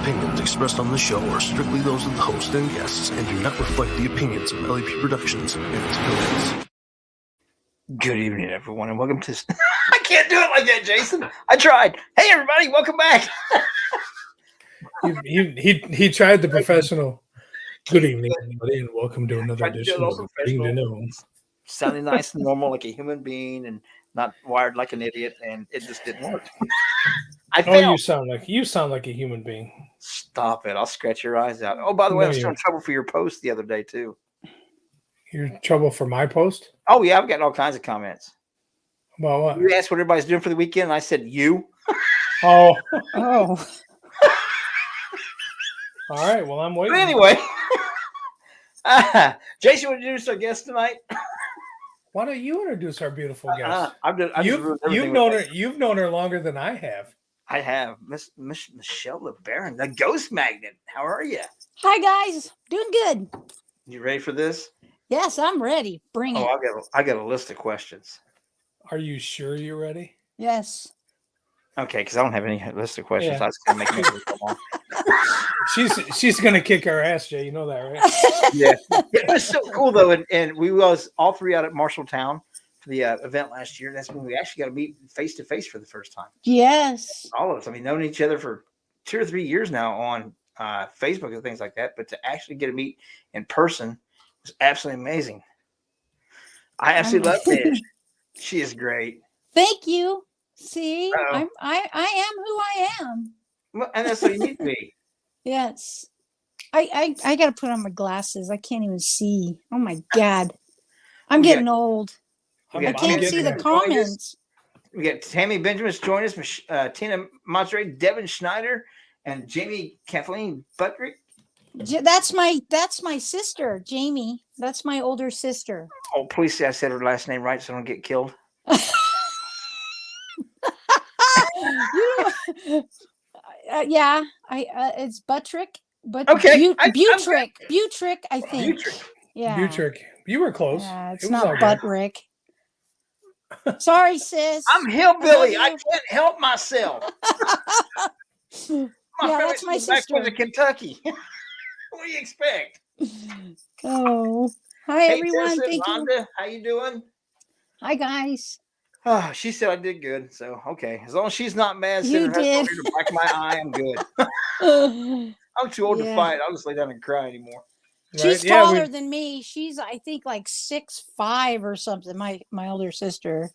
opinions expressed on the show are strictly those of the host and guests and do not reflect the opinions of LAP Productions and its affiliates. Good evening, everyone, and welcome to... I can't do it like that, Jason. I tried. Hey, everybody, welcome back. He tried the professional. Good evening, everybody, and welcome to another edition of Being to Know. Sounding nice and normal like a human being and not wired like an idiot, and it just didn't work. You sound like a human being. Stop it. I'll scratch your eyes out. Oh, by the way, I was still in trouble for your post the other day, too. You're in trouble for my post? Oh, yeah, I've gotten all kinds of comments. About what? You asked what everybody's doing for the weekend, and I said, you. Oh. Oh. All right, well, I'm waiting. But anyway, Jason, want to introduce our guest tonight? Why don't you introduce our beautiful guest? You've known her longer than I have. I have. Miss Michelle LeBaron, the Ghost Magnet. How are you? Hi, guys. Doing good. You ready for this? Yes, I'm ready. Bring it. I got a list of questions. Are you sure you're ready? Yes. Okay, because I don't have any list of questions. Yeah. I was going to make it come on. She's gonna kick our ass, Jay. You know that, right? Yeah. It was so cool though, and we was all three out at Marshalltown for the event last year. That's when we actually got to meet face to face for the first time. Yes. All of us. I mean, known each other for 2 or 3 years now on Facebook and things like that, but to actually get to meet in person was absolutely amazing. I absolutely love Tish. She is great. Thank you. See, Uh-oh. I am who I am. Well, and that's what you need to be. Yes. I got to put on my glasses. I can't even see. Oh my God. I'm getting old. I can't see the comments. We got Tammy Benjamin's joining us, Tina Monterey, Devin Schneider, and Jamie Kathleen Buttrick. That's my sister, Jamie. That's my older sister. Oh, please say I said her last name right so I don't get killed. Yeah, it's Buttrick. But okay, Buttrick, I think. Buttrick. Yeah, Buttrick. You were close. It's not Buttrick. Sorry, sis. I'm hillbilly. I can't help myself. That's my sister. Back to Kentucky. What do you expect? Oh, hi everyone. Tessa, Thank Rhonda, you. how you doing? Hi guys. Oh, she said I did good. So okay, as long as she's not mad, You did. To black my eye, I'm good. I'm too old to fight. I'll just lay down and cry anymore. She's taller than me. She's, I think, like 6'5" or something. My older sister.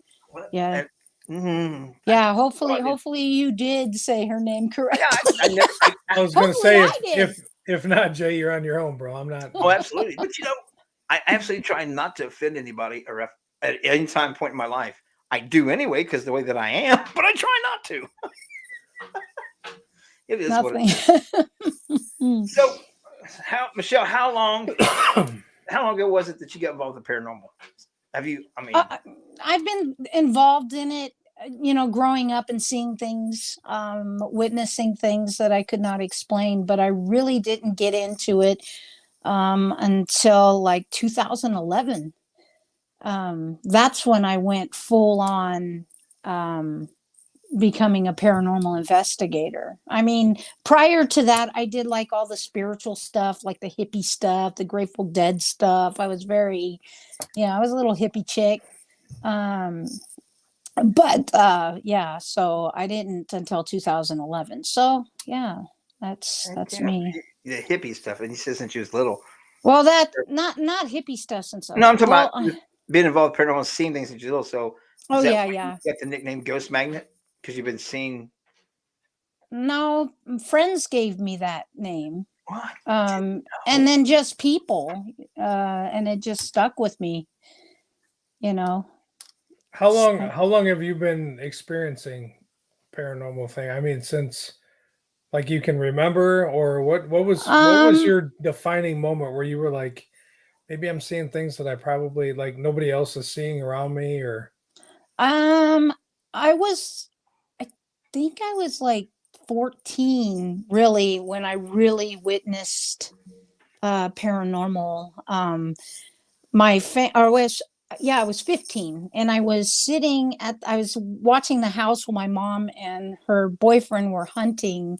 Yeah. Yeah. Hopefully you did say her name correct. Yeah, I was going to say if not, Jay, you're on your own, bro. I'm not. Oh, absolutely. But I absolutely try not to offend anybody or at any time point in my life. I do anyway because the way that I am, but I try not to. It is what it is. So, Michelle, how long ago was it that you got involved with the paranormal? Have you? I mean, I've been involved in it, growing up and seeing things, witnessing things that I could not explain, but I really didn't get into it until like 2011. That's when I went full on becoming a paranormal investigator. I mean, prior to that, I did like all the spiritual stuff, like the hippie stuff, the Grateful Dead stuff. I was I was a little hippie chick. So I didn't until 2011. So yeah, that's me. The hippie stuff. And he says since you was little. Well, that not hippie stuff since no, I'm talking about being involved in paranormal, seeing things since you're little. So yeah. You got the nickname Ghost Magnet because you've been seeing. No, friends gave me that name. What? And then just people, and it just stuck with me. How long have you been experiencing paranormal thing? I mean, since like you can remember, or what was your defining moment where you were like, maybe I'm seeing things that I probably like nobody else is seeing around me, or I think I was like 14 really when I really witnessed paranormal. I was 15 and I was watching the house while my mom and her boyfriend were hunting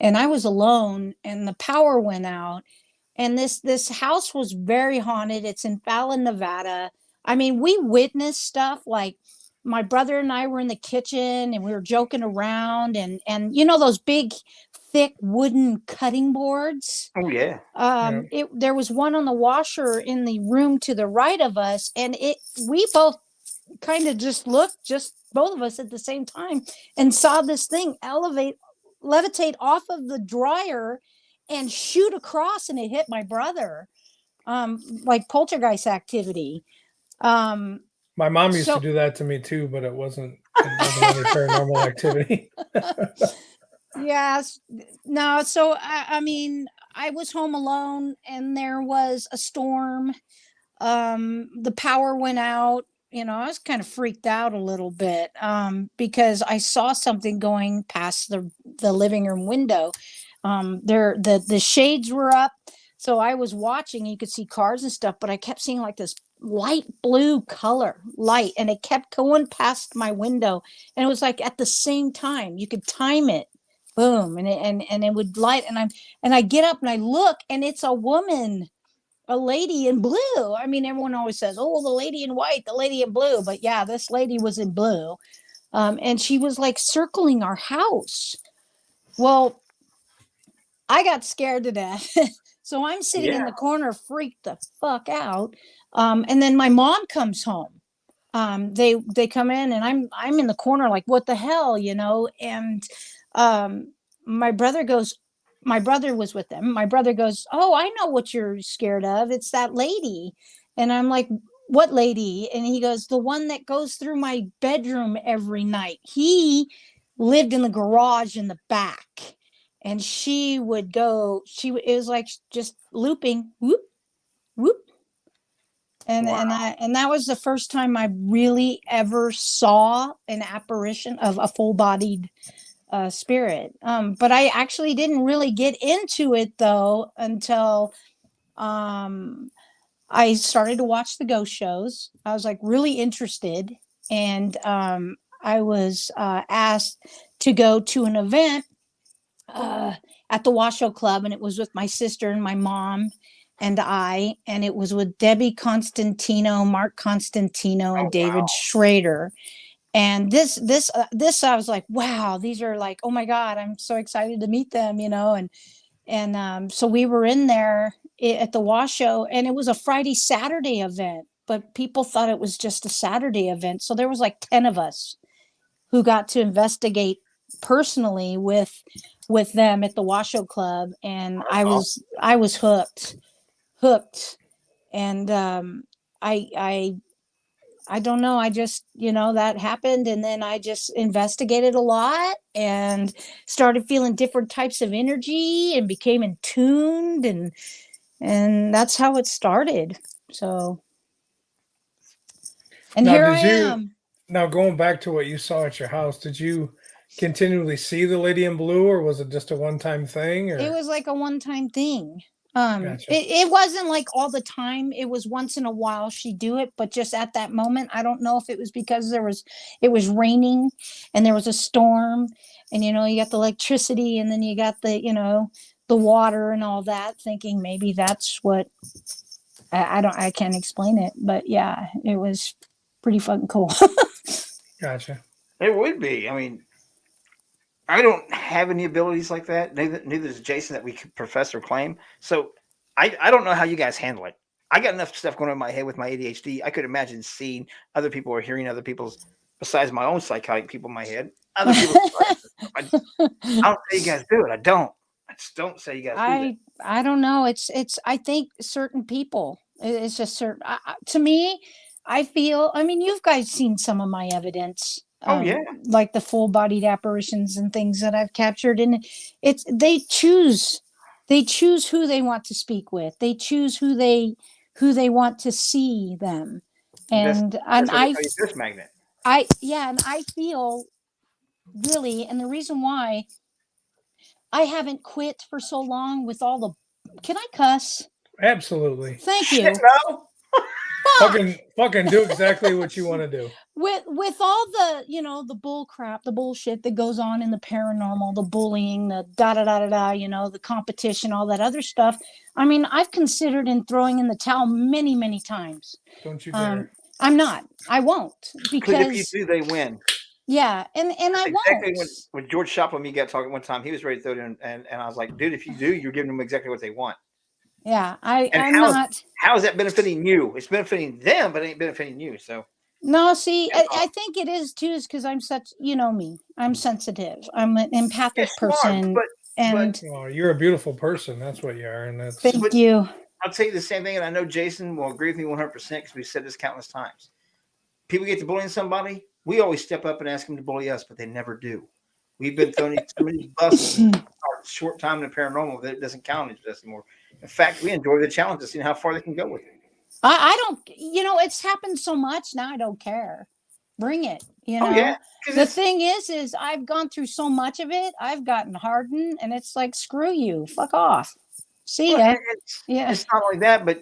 and I was alone, and the power went out. And this house was very haunted. It's in Fallon, Nevada. I mean, we witnessed stuff like my brother and I were in the kitchen and we were joking around, and you know those big thick wooden cutting boards. Oh yeah. There was one on the washer in the room to the right of us, and we both kind of just looked, just both of us at the same time, and saw this thing levitate off of the dryer and shoot across, and it hit my brother, like poltergeist activity. My mom used to do that to me too, but it wasn't any paranormal activity. Yes. No, so I mean, I was home alone and there was a storm. The power went out. You know, I was kind of freaked out a little bit, because I saw something going past the living room window. The shades were up, so I was watching. You could see cars and stuff, but I kept seeing like this light blue color light, and it kept going past my window, and it was like at the same time. You could time it, boom, and it would light, and I get up and I look, and it's a woman, a lady in blue. I mean, everyone always says, "Oh, the lady in white, the lady in blue," but yeah, this lady was in blue, and she was like circling our house. Well, I got scared to death. So I'm sitting in the corner, freaked the fuck out. And then my mom comes home. They come in, and I'm in the corner like, what the hell, you know? And my brother was with them. My brother goes, "Oh, I know what you're scared of. It's that lady." And I'm like, "What lady?" And he goes, "The one that goes through my bedroom every night." He lived in the garage in the back. And she would go, it was like just looping, whoop, whoop. And and that was the first time I really ever saw an apparition of a full-bodied spirit. But I actually didn't really get into it though until I started to watch the ghost shows. I was like really interested, and I was asked to go to an event at the Washoe Club, and it was with my sister and my mom and and it was with Debbie Constantino, Mark Constantino, and David Schrader. And this I was like, wow, these are like, oh my God, I'm so excited to meet them, you know. And so we were in there at the Washoe, and it was a Friday, Saturday event, but people thought it was just a Saturday event. So there was like 10 of us who got to investigate personally with them at the Washoe Club, and I was hooked, and I don't know, I just, you know, that happened, and then I just investigated a lot and started feeling different types of energy and became in tuned, and that's how it started. So, and now, here I am. Now, going back to what you saw at your house, did you continually see the lady in blue, or was it just a one-time thing? Or? It was like a one-time thing. Gotcha. It wasn't like all the time. It was once in a while she'd do it, but just at that moment, I don't know if it was because it was raining and there was a storm, and, you know, you got the electricity, and then you got the, you know, the water and all that, thinking maybe that's what, I can't explain it, but yeah, it was pretty fucking cool. Gotcha. It would be. I mean, I don't have any abilities like that. Neither does Jason that we could profess or claim. So I don't know how you guys handle it. I got enough stuff going on in my head with my ADHD. I could imagine seeing other people or hearing other people's, besides my own psychotic people in my head, other people's. I don't say you guys do it. I don't. I just don't say you guys do that. I don't know. It's I think certain people. It's just certain. To me, I feel. I mean, you've guys seen some of my evidence. Oh yeah, like the full-bodied apparitions and things that I've captured, and they choose who they want to speak with. They choose who they want to see them, and that's magnet. And I feel really, and the reason why I haven't quit for so long with all the. Can I cuss? Absolutely. Thank you. No. fucking do exactly what you want to do. With all the, the bull crap, the bullshit that goes on in the paranormal, the bullying, the da da da da da, the competition, all that other stuff. I mean, I've considered throwing in the towel many, many times. Don't you dare. I'm not. I won't, Because if you because do, they win. yeah, and I Exactly won't. when George Shopland me got talking one time, he was ready to throw it in, and I was like, dude, if you do, you're giving them exactly what they want. Yeah, And I'm not. how is that benefiting you? It's benefiting them, but it ain't benefiting you. So No, see, I think it is too, is because I'm such, me. I'm sensitive. I'm an empathic person, but and Oh, you're a beautiful person. That's what you are, and that's thank you. I'll tell you the same thing, and I know Jason will agree with me 100% because we've said this countless times. People get to bullying somebody, we always step up and ask them to bully us, but they never do. We've been thrown so many buses in our short time in the paranormal that it doesn't count as us anymore. In fact, we enjoy the challenge of seeing how far they can go with it. I don't, it's happened so much now. I don't care. Bring it. Oh, yeah. The thing is I've gone through so much of it. I've gotten hardened, and it's like, screw you, fuck off. See ya. Yeah. It's not only that, but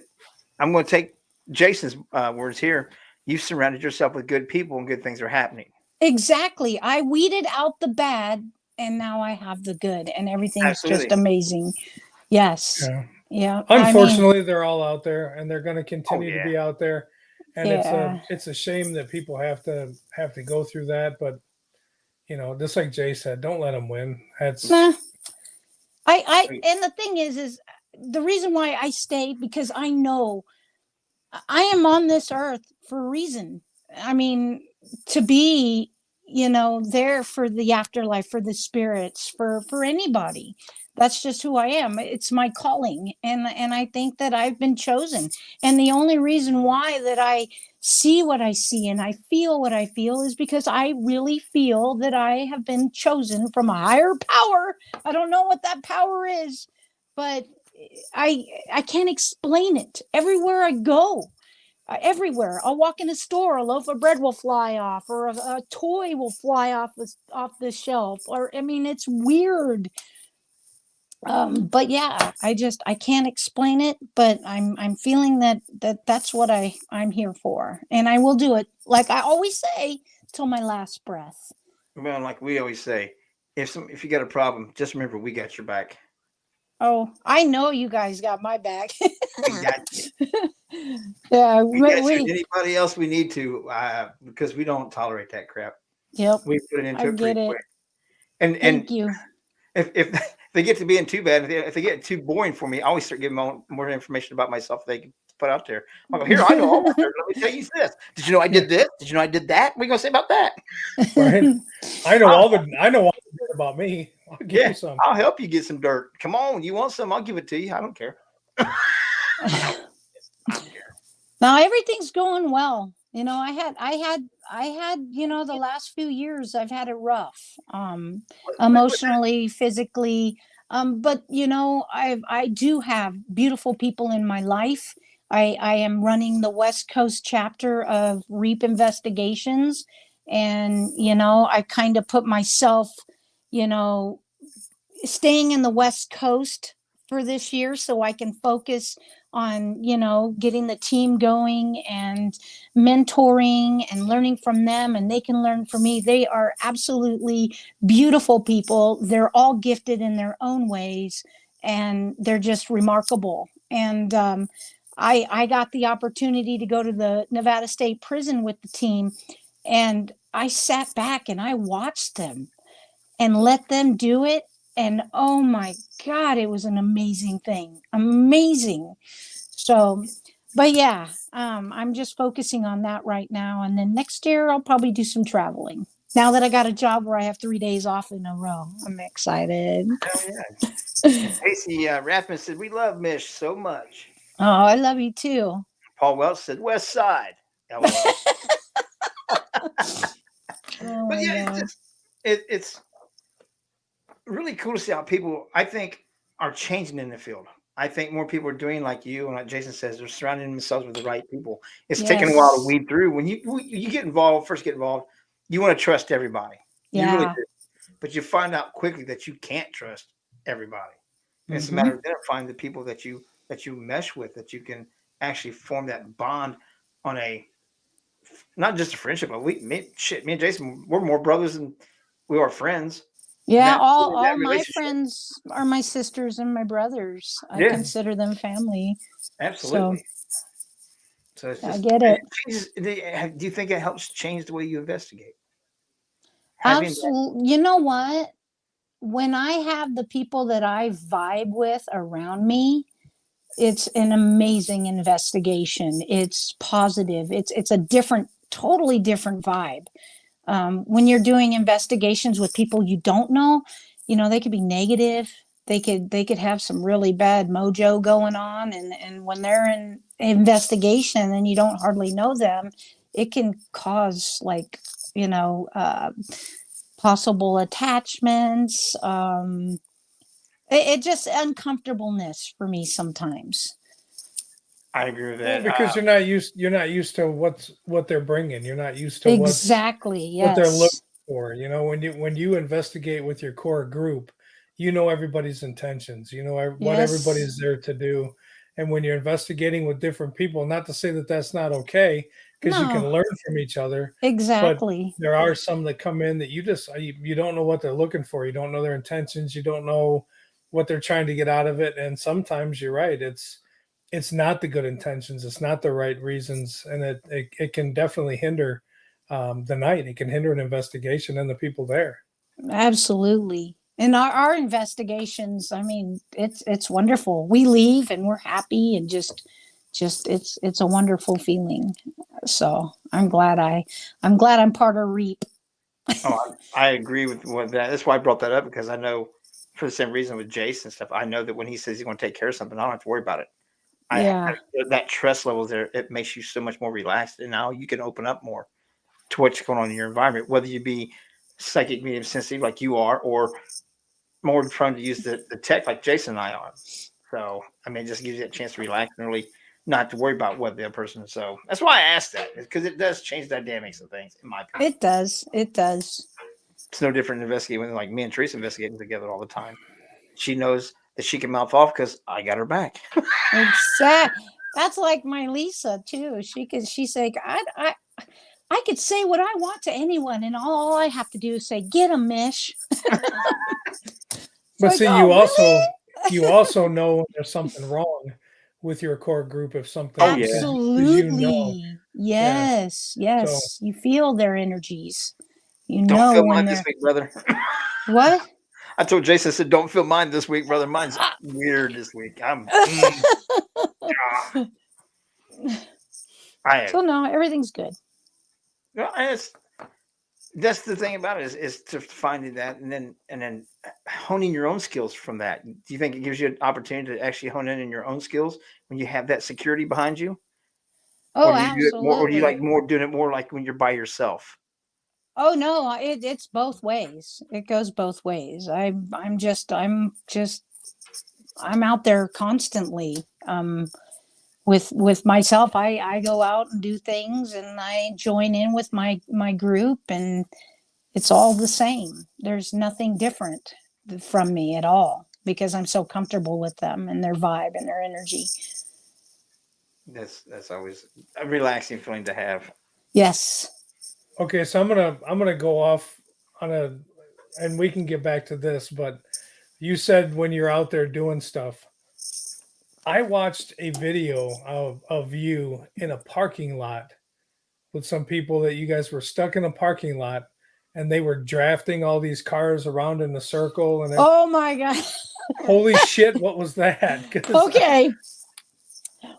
I'm going to take Jason's words here. You've surrounded yourself with good people, and good things are happening. Exactly. I weeded out the bad, and now I have the good, and everything's just amazing. Yes. Yeah. Unfortunately, they're all out there, and they're going to continue to be out there. And it's a shame that people have to go through that. But just like Jay said, don't let them win. That's and the thing is the reason why I stay, because I know I am on this earth for a reason. I mean, to be, there for the afterlife, for the spirits, for anybody. That's just who I am. It's my calling. And I think that I've been chosen. And the only reason why that I see what I see and I feel what I feel is because I really feel that I have been chosen from a higher power. I don't know what that power is, but I can't explain it. Everywhere I go, everywhere I'll walk in a store, a loaf of bread will fly off, or a toy will fly off the shelf, or I mean, it's weird. But yeah, I can't explain it, but I'm feeling that's what I'm here for, and I will do it, like I always say, till my last breath. Well, like we always say, if you got a problem, just remember we got your back. Oh, I know you guys got my back. We got you. Yeah, we got you. Anybody else we need to, because we don't tolerate that crap. Yep, we put it into I it get pretty it. quick. And thank you. If they get to being too bad, if they get too boring for me, I always start giving them more information about myself they can put out there. I go, here, I know all about it. Let me tell you this. Did you know I did this? Did you know I did that? What are you gonna say about that? Right. I know all the dirt about me. I'll give you some. I'll help you get some dirt. Come on, you want some? I'll give it to you. I don't care. Now everything's going well. I had the last few years I've had it rough, emotionally, physically, but I do have beautiful people in my life. I am running the West Coast chapter of Reaper Investigations, and I kind of put myself, staying in the West Coast for this year so I can focus on, getting the team going and mentoring and learning from them, and they can learn from me. They are absolutely beautiful people. They're all gifted in their own ways, and they're just remarkable. And I got the opportunity to go to the Nevada State Prison with the team, and I sat back and I watched them and let them do it. And oh my God, it was an amazing thing. Amazing. So, but yeah, I'm just focusing on that right now. And then next year, I'll probably do some traveling. Now that I got a job where I have 3 days off in a row, I'm excited. Oh, yeah. Casey Rathman said, we love Mish so much. Oh, I love you too. Paul Welch said, West Side. LOL. Oh, but yeah, it's really cool to see how people, I think, are changing in the field. I think more people are doing like you, and like Jason says, they're surrounding themselves with the right people. It's taking a while to weed through. When you get involved, you want to trust everybody. Yeah. You really do. But you find out quickly that you can't trust everybody. Mm-hmm. It's a matter of identifying the people that you mesh with, that you can actually form that bond on a not just a friendship, but me and Jason, we're more brothers than we are friends. And Yeah, that all my relationship, friends are my sisters and my brothers. I yeah, consider them family. So absolutely. So it's I just get it it. changes. Do you think it helps change the way you investigate? Having that, Absolutely. You know what? When I have the people that I vibe with around me, it's an amazing investigation. It's positive. It's a different, totally different vibe. When you're doing investigations with people you don't know, they could be negative. They could have some really bad mojo going on, and when they're in investigation and you don't hardly know them, it can cause like you know possible attachments. It just uncomfortableness for me sometimes. I agree with Well, that. because you're not used to what they're bringing. You're not used to Exactly. what they're looking Yes. for. When you investigate with your core group, you know everybody's intentions. You know what Yes. everybody's there to do. And when you're investigating with different people, not to say that that's not okay, because you can No. learn from each other, but Exactly. there are some that come in that you don't know what they're looking for. You don't know their intentions. You don't know what they're trying to get out of it. And sometimes you're right. It's not the good intentions. It's not the right reasons, and it can definitely hinder the night. It can hinder an investigation and the people there. Absolutely. And our investigations, I mean, it's wonderful. We leave and we're happy and just it's a wonderful feeling. So I'm glad I'm part of REAP. Oh, I agree with that. That's why I brought that up because I know for the same reason with Jason and stuff. I know that when he says he's going to take care of something, I don't have to worry about it. Yeah. That trust level there, it makes you so much more relaxed, and now you can open up more to what's going on in your environment, whether you be psychic medium sensitive like you are, or more prone to use the tech like Jason and I are. So I mean, it just gives you a chance to relax and really not have to worry about what the other person. So that's why I asked that because it does change dynamics of things, in my opinion. It does. It does. It's no different investigating when like me and Teresa investigating together all the time. She knows that she can mouth off because I got her back. Exact. That's like my Lisa too. She's like, I could say what I want to anyone, and all I have to do is say, "Get 'em, Mish." It's But like, see, oh, you also know when there's something wrong with your core group if Oh something yeah, because you know. absolutely. Yeah. Yes, So yes. You feel their energies. You don't know feel when mine this they're week, brother. what? I told Jason, I said, don't feel mine this week, brother. Mine's weird this week. I So no, everything's good. well, that's the thing about it is to finding that and then honing your own skills from that. Do you think it gives you an opportunity to actually hone in your own skills when you have that security behind you, or Oh, do you do it more, or do you absolutely. like more doing it more like when you're by yourself? Oh no, it's both ways. It goes both ways. I'm out there constantly. With myself, I go out and do things, and I join in with my group, and it's all the same. There's nothing different from me at all because I'm so comfortable with them and their vibe and their energy. That's always a relaxing feeling to have. Yes. okay, so I'm gonna go off on a, and we can get back to this, but you said when you're out there doing stuff. I watched a video of you in a parking lot with some people that you guys were stuck in a parking lot and they were drafting all these cars around in a circle and Oh my God. holy shit, what was that? 'Cause Okay.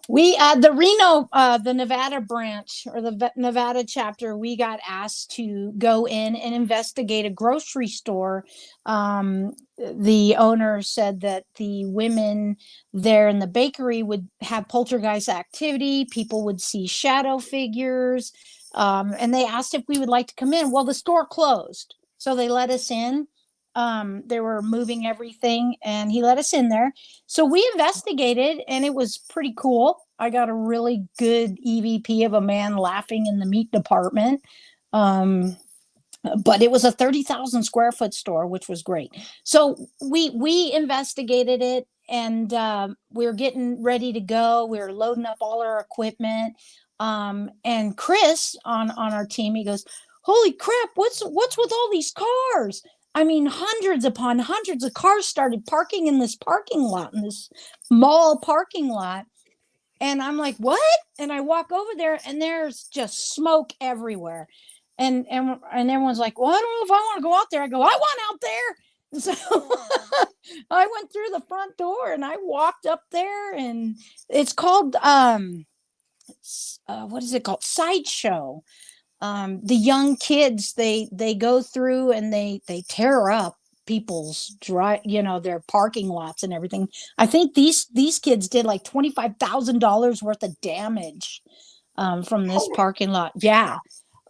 We the Reno, the Nevada branch or the Nevada chapter, we got asked to go in and investigate a grocery store. The owner said that the women there in the bakery would have poltergeist activity. People would see shadow figures, and they asked if we would like to come in. Well, the store closed, so they let us in. They were moving everything, and he let us in there. So we investigated, and it was pretty cool. I got a really good EVP of a man laughing in the meat department. Um, but it was a 30,000 square foot store, which was great. So we investigated it, and we were getting ready to go. We were loading up all our equipment. And Chris on our team, he goes, "Holy crap! What's with all these cars?" I mean, hundreds upon hundreds of cars started parking in this parking lot, in this mall parking lot. And I'm like, "What?" And I walk over there, and there's just smoke everywhere. And everyone's like, "Well, I don't know if I want to go out there." I go, "I want out there." And so I went through the front door and I walked up there, and it's called what is it called? Sideshow. The young kids, they go through and they tear up people's their parking lots and everything. I think these kids did like $25,000 worth of damage from this parking lot. Yeah.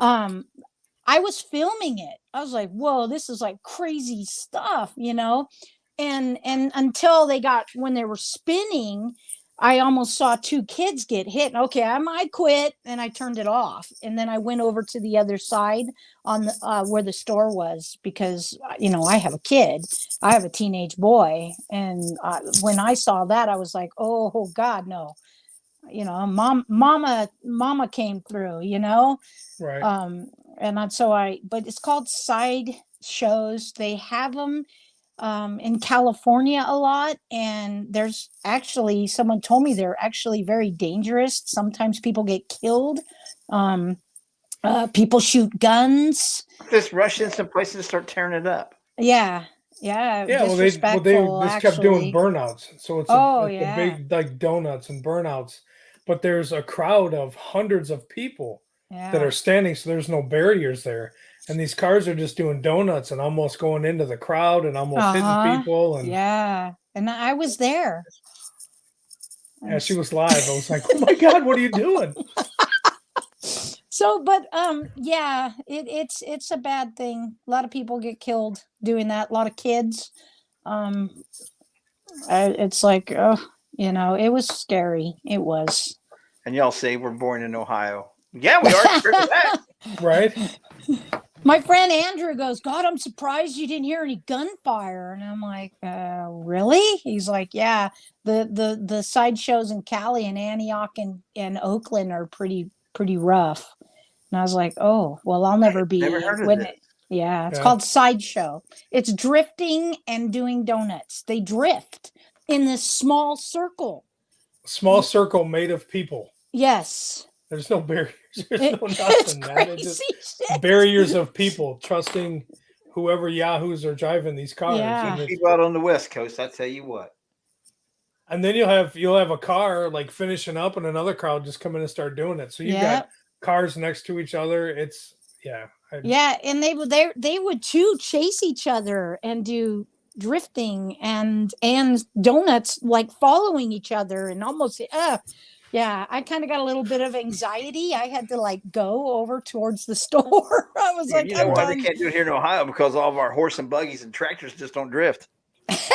I was filming it. I was like, whoa, this is like crazy stuff, and until when they were spinning, I almost saw two kids get hit. Okay, I quit, and I turned it off. And then I went over to the other side on the where the store was, because I have a kid, I have a teenage boy, and when I saw that, I was like, oh God, no, mama came through, Right. but it's called Side Shows. They have them in California a lot, and there's actually, someone told me they're actually very dangerous. Sometimes people get killed. People shoot guns. Just rush in some places and start tearing it up. Yeah. Well, they just kept doing burnouts. So it's a big like donuts and burnouts, but there's a crowd of hundreds of people that are standing, so there's no barriers there. And these cars are just doing donuts and almost going into the crowd and almost hitting people. And and I was there. Yeah, she was live. I was like, oh my God, what are you doing? So, but it's a bad thing. A lot of people get killed doing that. A lot of kids. It's like, it was scary. It was. And y'all say we're born in Ohio. Yeah, we are. Sure of that. Right. My friend Andrew goes, "God, I'm surprised you didn't hear any gunfire." And I'm like, really? He's like, yeah, the sideshows in Cali and Antioch and Oakland are pretty rough. And I was like, oh, well, I'll never be. Never heard of it. Yeah, it's called Sideshow. It's drifting and doing donuts. They drift in this small circle. Small circle made of people. Yes. There's no barriers. There's no nothing, man. It's just barriers of people trusting whoever yahoos are driving these cars. Yeah. People out on the West Coast, I tell you what. And then you'll have a car like finishing up, and another crowd just come in and start doing it. So you got cars next to each other. It's and they would too chase each other and do drifting and donuts, like following each other, and almost I kind of got a little bit of anxiety. I had to like go over towards the store. I was like, you know why they can't do it here in Ohio? Because all of our horse and buggies and tractors just don't drift.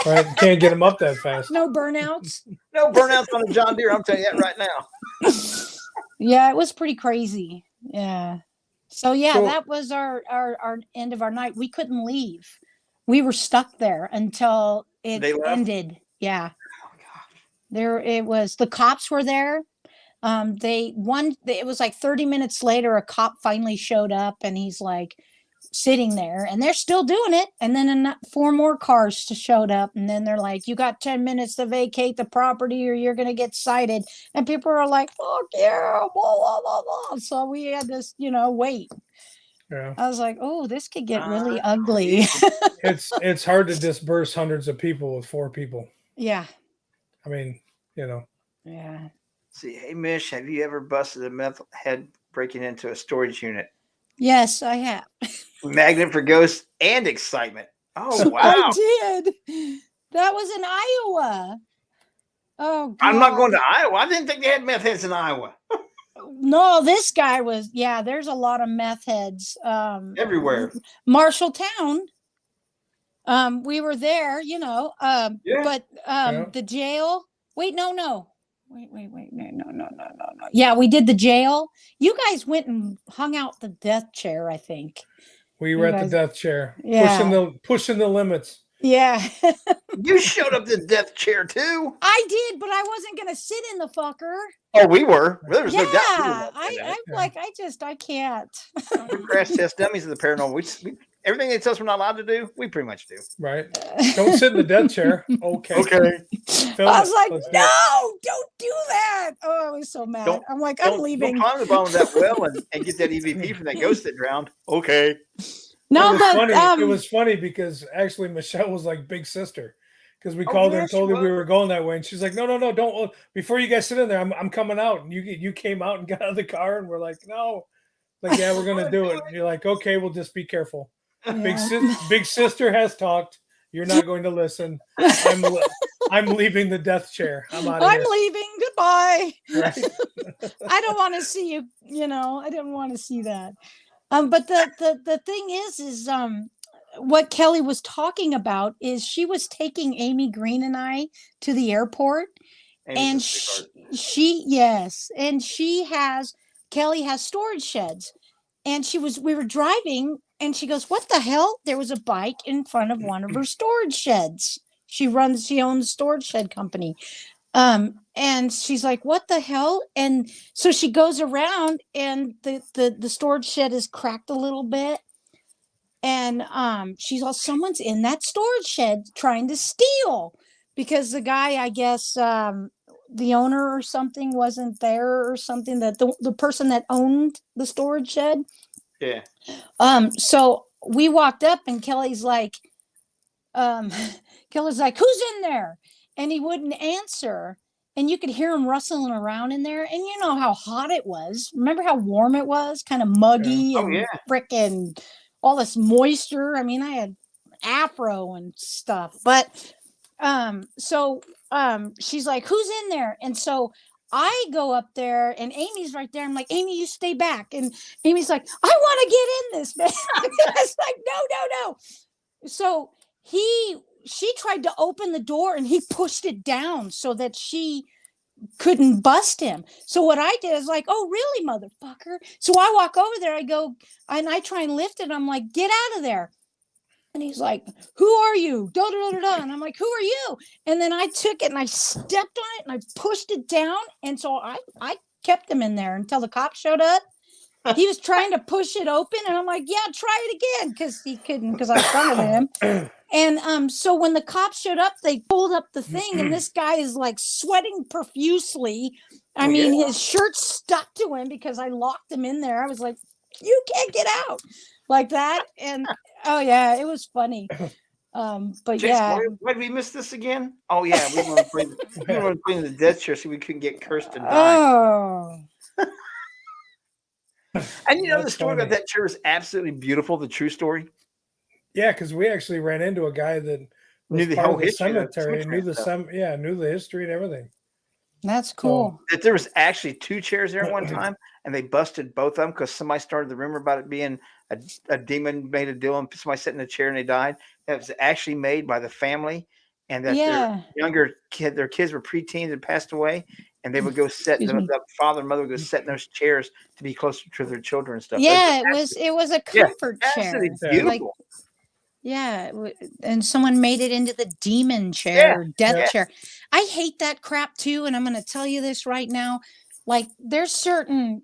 Right, can't get them up that fast. No burnouts. No burnouts on a John Deere. I'm telling you that right now. Yeah, it was pretty crazy. Yeah. So that was our end of our night. We couldn't leave. We were stuck there until it ended. Yeah. There it was. The cops were there. It was like 30 minutes later, a cop finally showed up, and he's like sitting there, and they're still doing it. And then 4 more cars showed up, and then they're like, "You got 10 minutes to vacate the property, or you're gonna get cited." And people are like, "Fuck yeah, blah blah blah blah." So we had this, wait. Yeah. I was like, "Oh, this could get really ugly." It's hard to disperse hundreds of people with 4 people. Yeah. I mean, Yeah. See, hey, Mish, have you ever busted a meth head breaking into a storage unit? Yes, I have. Magnet for ghosts and excitement. Oh, wow. I did. That was in Iowa. Oh, God. I'm not going to Iowa. I didn't think they had meth heads in Iowa. No, this guy was, there's a lot of meth heads. Everywhere. Marshalltown. We were there, but the jail. Wait, no. Wait, no. Yeah, we did the jail. You guys went and hung out the death chair, I think. We were at the death chair, pushing the limits. Yeah. You showed up to the death chair too. I did, but I wasn't going to sit in the fucker. Oh, we were. There was Yeah. no doubt. We were gonna sit in it. I'm like, I can't. We're crash test dummies of the paranormal. Everything they tell us we're not allowed to do, we pretty much do. Right. Don't sit in the death chair. Okay. Okay. Film I was it. like, Let's do it. no, don't do that. Oh, I was so mad. I'm like, I'm leaving. Don't climb the bottom of that well and get that EVP from that ghost that drowned. Okay. No, It was but funny. It was funny because actually Michelle was like big sister, because we called her and told her we were going that way, and she's like, no, don't. Before you guys sit in there, I'm coming out. And you came out and got out of the car, and we're like, no, like, yeah, we're gonna do it. And you're like, okay, we'll just be careful. Yeah. Big sister has talked. You're not going to listen. I'm leaving the death chair. I'm out of here. I'm leaving. Goodbye. Right? I don't want to see you. I didn't want to see that. But the thing is what Kelly was talking about is she was taking Amy Green and I to the airport, and Kelly has storage sheds, and we were driving, and she goes, what the hell? There was a bike in front of one of her storage sheds. She owns a storage shed company. And she's like, what the hell? And so she goes around, and the storage shed is cracked a little bit. And she's all, someone's in that storage shed trying to steal, because the guy, I guess, the owner or something wasn't there or something, that the person that owned the storage shed. Yeah. So we walked up, and Kelly's like, who's in there? And he wouldn't answer. And you could hear him rustling around in there. And you know how hot it was. Remember how warm it was? Kind of muggy and frickin' all this moisture. I mean, I had afro and stuff. But so she's like, who's in there? And so I go up there, and Amy's right there. I'm like, Amy, you stay back. And Amy's like, I want to get in this, man. It's like, no. So she tried to open the door, and he pushed it down so that she couldn't bust him. So what I did is like, oh, really, motherfucker? So I walk over there, I go, and I try and lift it. I'm like, get out of there. And he's like, who are you? Da, da, da, da. And I'm like, who are you? And then I took it and I stepped on it and I pushed it down. And so I kept him in there until the cop showed up. He was trying to push it open, and I'm like, yeah, try it again, because he couldn't, because I was front of him. And so when the cops showed up, they pulled up the thing, and this guy is like sweating profusely. I mean, his shirt stuck to him because I locked him in there. I was like, you can't get out, like that. And oh yeah, it was funny. But Jason, yeah, why did we miss this again? Oh yeah, we want to play the death chair so we couldn't get cursed and die. oh. And the story about that chair is absolutely beautiful. The true story. Yeah, because we actually ran into a guy that Knew the part whole of the history of the cemetery, cemetery knew the history and everything. That's cool. That there was actually two chairs there at one time, and they busted both of them because somebody started the rumor about it being a demon made a deal, and somebody sat in a chair and they died. That was actually made by the family, and that their younger their kids were preteens and passed away, and they would go sit. The father and mother would go sit in those chairs to be closer to their children and stuff. Yeah, it was a comfort chair. Absolutely beautiful. And someone made it into the demon chair, death chair. I hate that crap too, and I'm going to tell you this right now. Like, there's certain,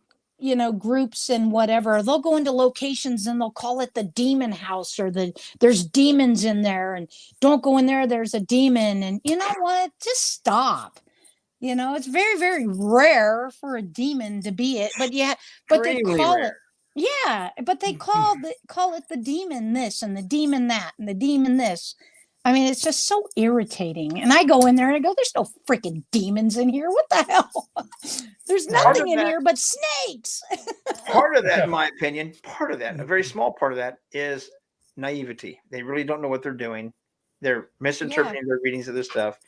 groups and whatever, they'll go into locations and they'll call it the demon house, or there's demons in there, and don't go in there, there's a demon. And you know what? Just stop. It's very, very rare for a demon to be it, but they call it. Yeah, but they call it the demon this and the demon that and the demon this. I mean, it's just so irritating. And I go in there and I go, there's no freaking demons in here. What the hell? There's nothing in here but snakes. Part of that, in my opinion, a very small part of that is naivety. They really don't know what they're doing. They're misinterpreting their readings of this stuff.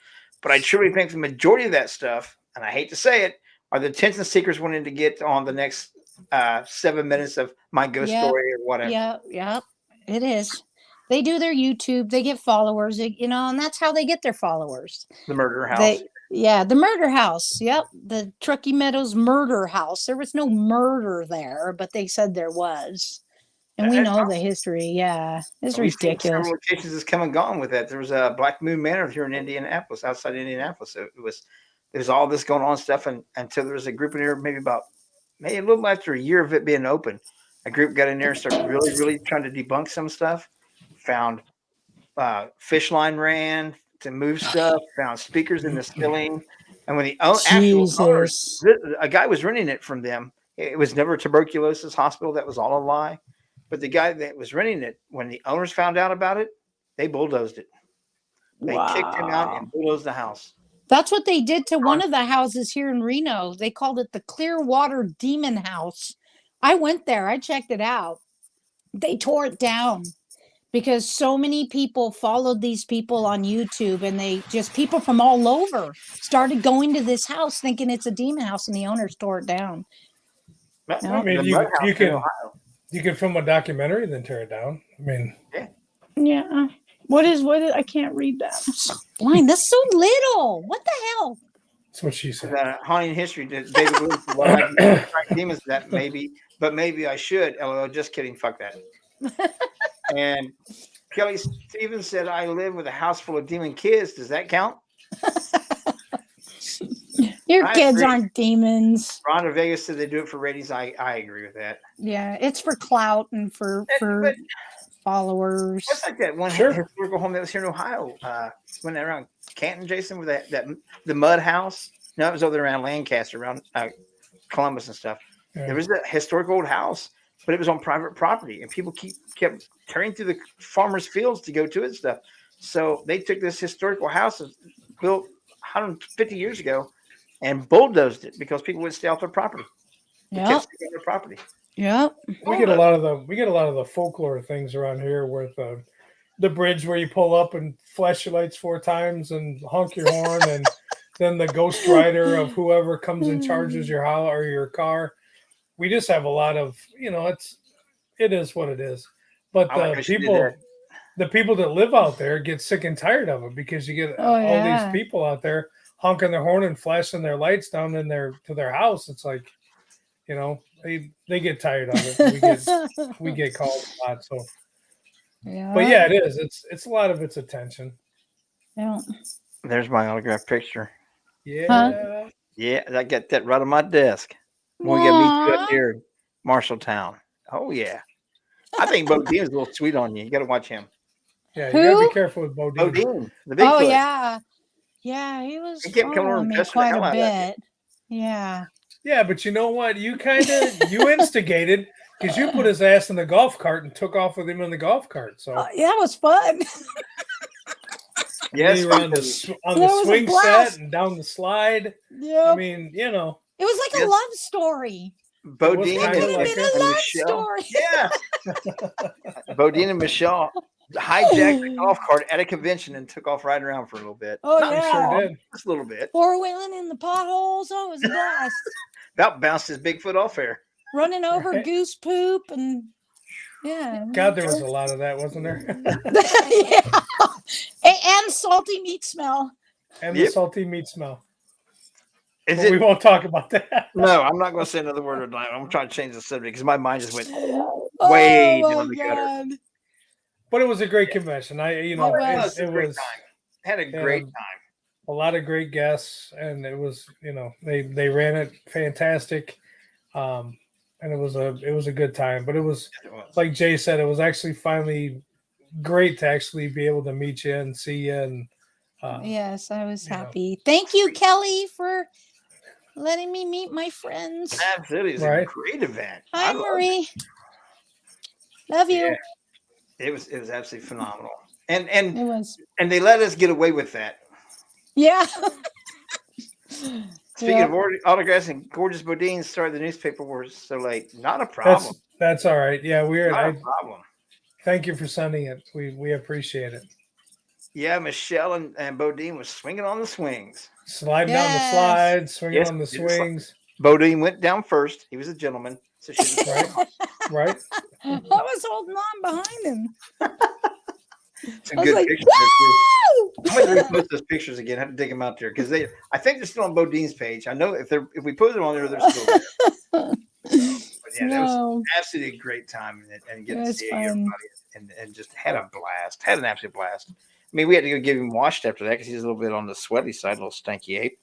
But I truly think the majority of that stuff, and I hate to say it, are the attention seekers wanting to get on the next 7 minutes of my ghost story or whatever. Yeah, it is. They do their YouTube, they get followers, and that's how they get their followers. The murder house. The murder house. Yep. The Truckee Meadows murder house. There was no murder there, but they said there was. And we That's know the awesome. history. Yeah. It's We've seen ridiculous. several locations that's come and gone with that. There was a Black Moon Manor here in Indianapolis, outside Indianapolis. So there's all this going on stuff, and until there was a group in here, maybe a little after a year of it being open, a group got in there and started really trying to debunk some stuff. Found fish line ran to move stuff. Found speakers in the ceiling, and when the actual owners, Jesus. a guy was renting it from them. It was never a tuberculosis hospital. That was all a lie. But the guy that was renting it, when the owners found out about it, they bulldozed it. They kicked him out Wow. and bulldozed the house. That's what they did to one of the houses here in Reno. They called it the Clearwater Demon House. I went there. I checked it out. They tore it down because so many people followed these people on YouTube, and people from all over started going to this house thinking it's a demon house, and the owners tore it down. I mean, you can film a documentary and then tear it down. I mean, yeah. What is I can't read that. I'm so blind. That's so little. What the hell? That's what she said. Haunting history. David Blue, demons. That maybe I should. LOL. Just kidding. Fuck that. And Kelly Stevens said, "I live with a house full of demon kids. Does that count?" Your kids aren't demons. Rhonda Vegas said they do it for ratings. I agree with that. Yeah, it's for clout and for followers. It's like that one historical home that was here in Ohio. Went around Canton, Jason, with the mud house. No, it was over there around Lancaster, around Columbus and stuff. Yeah. There was a historic old house, but it was on private property, and people kept tearing through the farmers' fields to go to it and stuff. So they took this historical house built 150 years ago and bulldozed it because people wouldn't stay off their property. Yeah, their property. Yeah, we get a lot of the folklore things around here with the bridge where you pull up and flash your lights 4 times and honk your horn, and then the ghost rider of whoever comes and charges your house or your car. We just have a lot of, it is what it is. But the people that live out there get sick and tired of it because you get all these people out there honking their horn and flashing their lights down to their house. It's like, they get tired of it. We get called a lot. So, but yeah, it is. It's a lot of its attention. Yeah. There's my autographed picture. Yeah. Huh? Yeah, I got that right on my desk. When we got to meet you up here, Marshalltown. Oh yeah. I think Bodine's a little sweet on you. You got to watch him. Yeah, you got to be careful with Bodine. Bodine, the Bigfoot. Oh yeah. Yeah, he was following me quite a bit. Yeah. Yeah, but you know what? You you instigated because you put his ass in the golf cart and took off with him in the golf cart. So yeah, it was fun. Yes, on the swing set and down the slide. Yeah, I mean, it was like a love story. Bodine and Michelle. Yeah, Bodine and Michelle hijacked the golf cart at a convention and took off riding around for a little bit. Oh, yeah. Sure did. Just a little bit. 4-wheeling in the potholes. Oh, it was a blast. About bounced his Bigfoot off there. Running over goose poop and God, there was a lot of that, wasn't there? Yeah. And salty meat smell. And the salty meat smell. We We won't talk about that. No, I'm not going to say another word tonight. I'm trying to change the subject because my mind just went way down the gutter. But it was a great convention. It was a great time. Had a great time. A lot of great guests, and it was, they ran it fantastic. And it was a good time. But it was like Jay said, it was actually finally great to actually be able to meet you and see you. And yes, I was happy. Thank you, Kelly, for letting me meet my friends. Absolutely, it was a great event. Hi, Marie. Love you. Yeah. It was absolutely phenomenal, and it was, and they let us get away with that. Yeah. Speaking of autographs and gorgeous Bodines, sorry the newspaper was so late. Not a problem. That's all right. Yeah, not a problem. Thank you for sending it. We appreciate it. Yeah, Michelle and Bodine was swinging on the swings. Sliding down the slides, swinging on the swings. Bodine went down first. He was a gentleman. So she was right. I was holding on behind him. Some good pictures. I'm going to repost those pictures again. I have to dig them out there because I think they're still on Bodine's page. I know if we put them on there, they're still there. But yeah, that was absolutely a great time, and get to see everybody and just had a blast. Had an absolute blast. I mean, we had to go give him washed after that because he's a little bit on the sweaty side, a little stanky ape.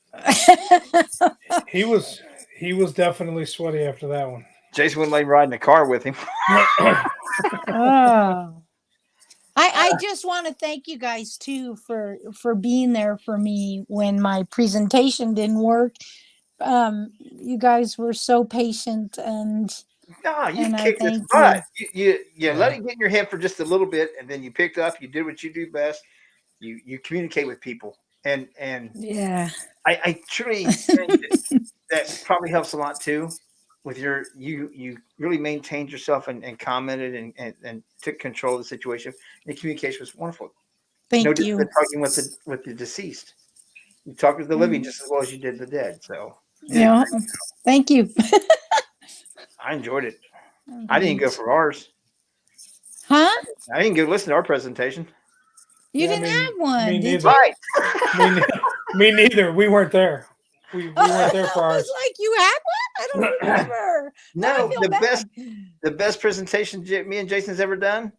He was definitely sweaty after that one. Jason wouldn't let him ride in the car with him. I just want to thank you guys too for being there for me when my presentation didn't work. You guys were so patient, and no, you and kicked his butt. You let it get in your head for just a little bit, and then you picked up. You did what you do best. You communicate with people, and yeah, I truly think that probably helps a lot too. With you really maintained yourself and commented and took control of the situation. The communication was wonderful. Thank no you. Talking with the deceased, you talked with the living just as well as you did the dead. So yeah, thank you. I enjoyed it. I didn't go for ours. Huh? I didn't go listen to our presentation. You didn't have one, me did neither. you? Me neither. We weren't there. We weren't there for ours. It's like you had one? I don't remember. No, the best presentation me and Jason's ever done,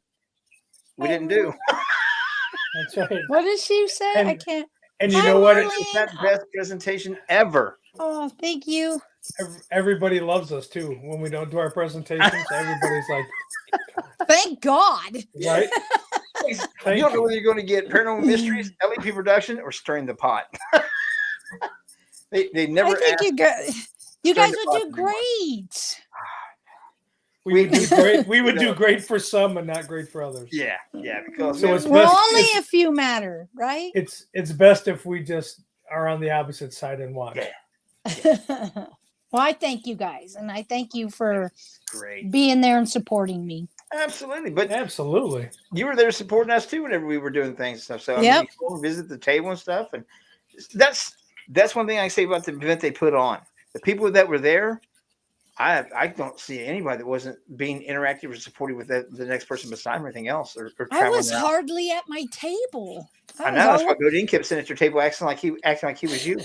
we didn't do. That's right. What did she say? I can't. And you know what? It's that best presentation ever. Oh, thank you. Everybody loves us too. When we don't do our presentations, everybody's like, thank God. Right? You don't know whether you're going to get Paranormal Mysteries, LEP Production, or Stirring the Pot. they never. I think you guys would do great. We would do great. We would do great for some and not great for others. Yeah, because so it's well, best, only a few matter, right? It's best if we just are on the opposite side and watch. Yeah. Well, I thank you guys, and I thank you for being there and supporting me. Absolutely, but absolutely, you were there supporting us too whenever we were doing things and stuff. So yep. I mean, you visit the table and stuff, and that's one thing I say about the event they put on. The people that were there, I don't see anybody that wasn't being interactive or supportive with the next person beside them or anything else. Or I was hardly at my table. I know that's why Godin kept sitting at your table acting like he was you.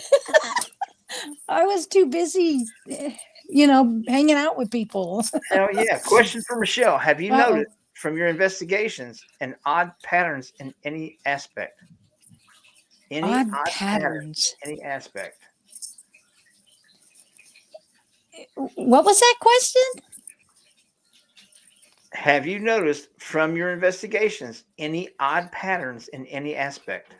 I was too busy, hanging out with people. Oh yeah. Question for Michelle: have you noticed from your investigations an odd patterns in any aspect? Any odd patterns? Any aspect? What was that question? Have you noticed from your investigations any odd patterns in any aspect?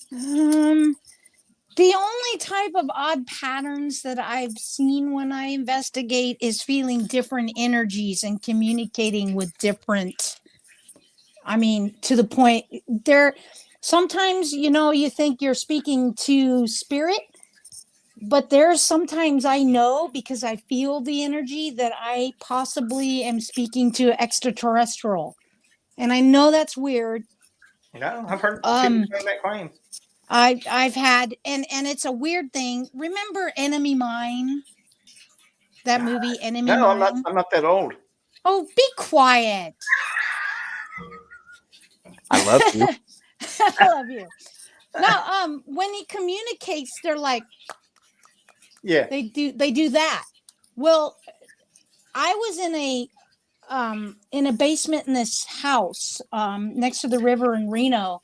The only type of odd patterns that I've seen when I investigate is feeling different energies and communicating with different. I mean, to the point there, sometimes, you think you're speaking to spirit, but there's sometimes I know because I feel the energy that I possibly am speaking to extraterrestrial. And I know that's weird. No, I've heard people make that claim. I've had, and it's a weird thing. Remember Enemy Mine? That movie, Enemy Mine? No, I'm not that old. Oh, be quiet. I love you. I love you. No, when he communicates, they're like, yeah, they do that. Well, I was in a basement in this house next to the river in Reno,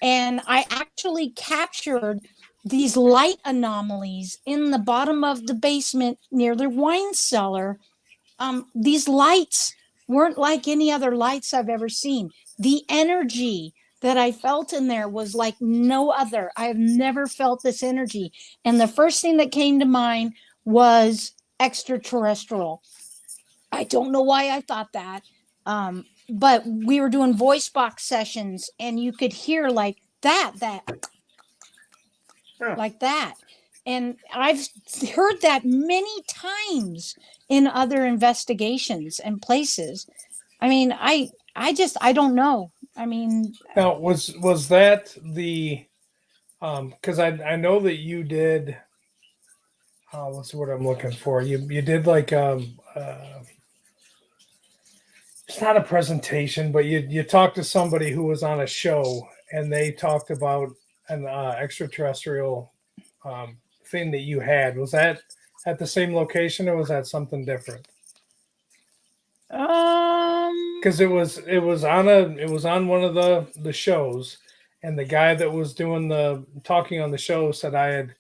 and I actually captured these light anomalies in the bottom of the basement near the wine cellar. These lights weren't like any other lights I've ever seen. The energy that I felt in there was like no other. I've never felt this energy. And the first thing that came to mind was extraterrestrial. I don't know why I thought that. But we were doing voice box sessions and you could hear like that, like that. And I've heard that many times in other investigations and places. I mean, I don't know. I mean, now was that the because I know that you did what's the word I'm looking for? You did like it's not a presentation, but you talked to somebody who was on a show and they talked about an extraterrestrial thing that you had. Was that at the same location or was that something different? Because it was on one of the shows, and the guy that was doing the talking on the show said I had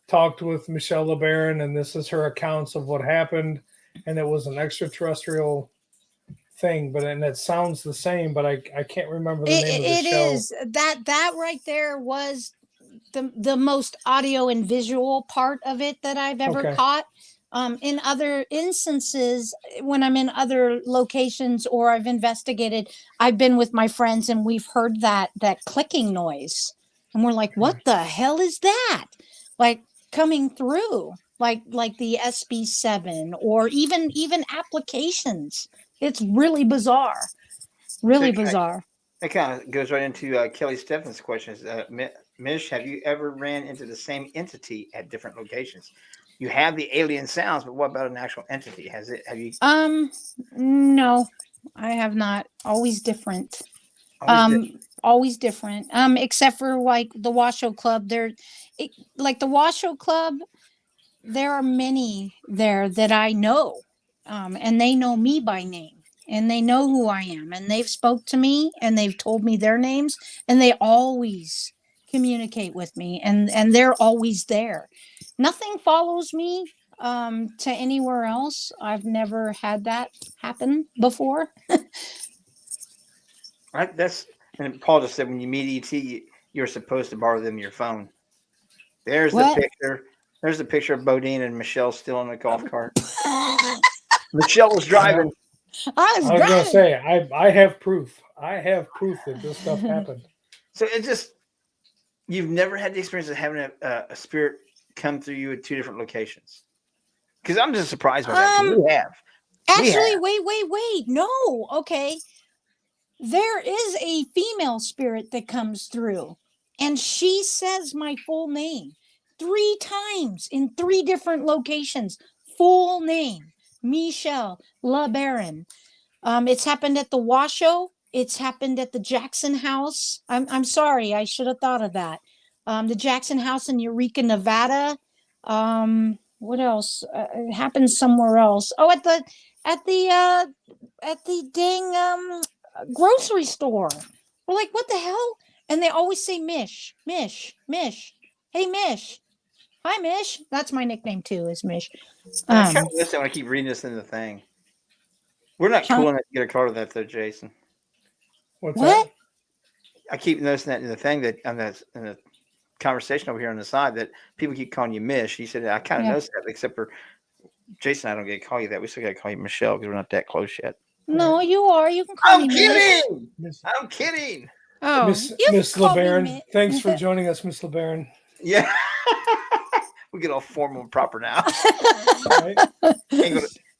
talked with Michelle LeBaron, and this is her accounts of what happened, and it was an extraterrestrial thing, and it sounds the same, but I can't remember the name of the show. It is that right there was the most audio and visual part of it that I've ever caught. In other instances, when I'm in other locations or I've investigated, I've been with my friends and we've heard that clicking noise, and we're like, "What the hell is that?" Like coming through, like the SB7 or even applications. It's really bizarre. Really bizarre. That kind of goes right into Kelly Steffens' questions. Mish, have you ever ran into the same entity at different locations? You have the alien sounds, but what about an actual entity? Have you? No, I have not. Always different. Always different. Except for like the Washoe Club. Like the Washoe Club, there are many there that I know, and they know me by name. And they know who I am, and they've spoke to me, and they've told me their names, and they always communicate with me, and they're always there. Nothing follows me to anywhere else. I've never had that happen before. Right. And Paul just said when you meet ET, you're supposed to borrow them your phone. There's the picture. There's the picture of Bodine and Michelle still in the golf cart. Michelle was driving. I was going to say, I have proof. I have proof that this stuff happened. So you've never had the experience of having a spirit come through you at two different locations? Because I'm just surprised by that. We have. Actually, wait. No. Okay. There is a female spirit that comes through, and she says my full name 3 times in 3 different locations. Full name. Michelle LeBaron. It's happened at the Washoe. It's happened at the Jackson House. I'm sorry, I should have thought of that. The Jackson House in Eureka, Nevada. What else? It happened somewhere else. Oh, at the dang grocery store. We're like, what the hell? And they always say Mish. Hey, Mish. Hi, Mish. That's my nickname too, is Mish. I kind of wish I want to keep reading this in the thing. We're not cool enough to get a card of that, though, Jason. What's that? I keep noticing that in the thing that in the conversation over here on the side that people keep calling you Mish. He said, I kind of noticed that, except for Jason, I don't get to call you that. We still got to call you Michelle because we're not that close yet. No, you are. You can call me Mish. I'm kidding. Oh, Miss LeBaron, thanks for joining us, Miss LeBaron. Yeah. We get all formal and proper now. Right.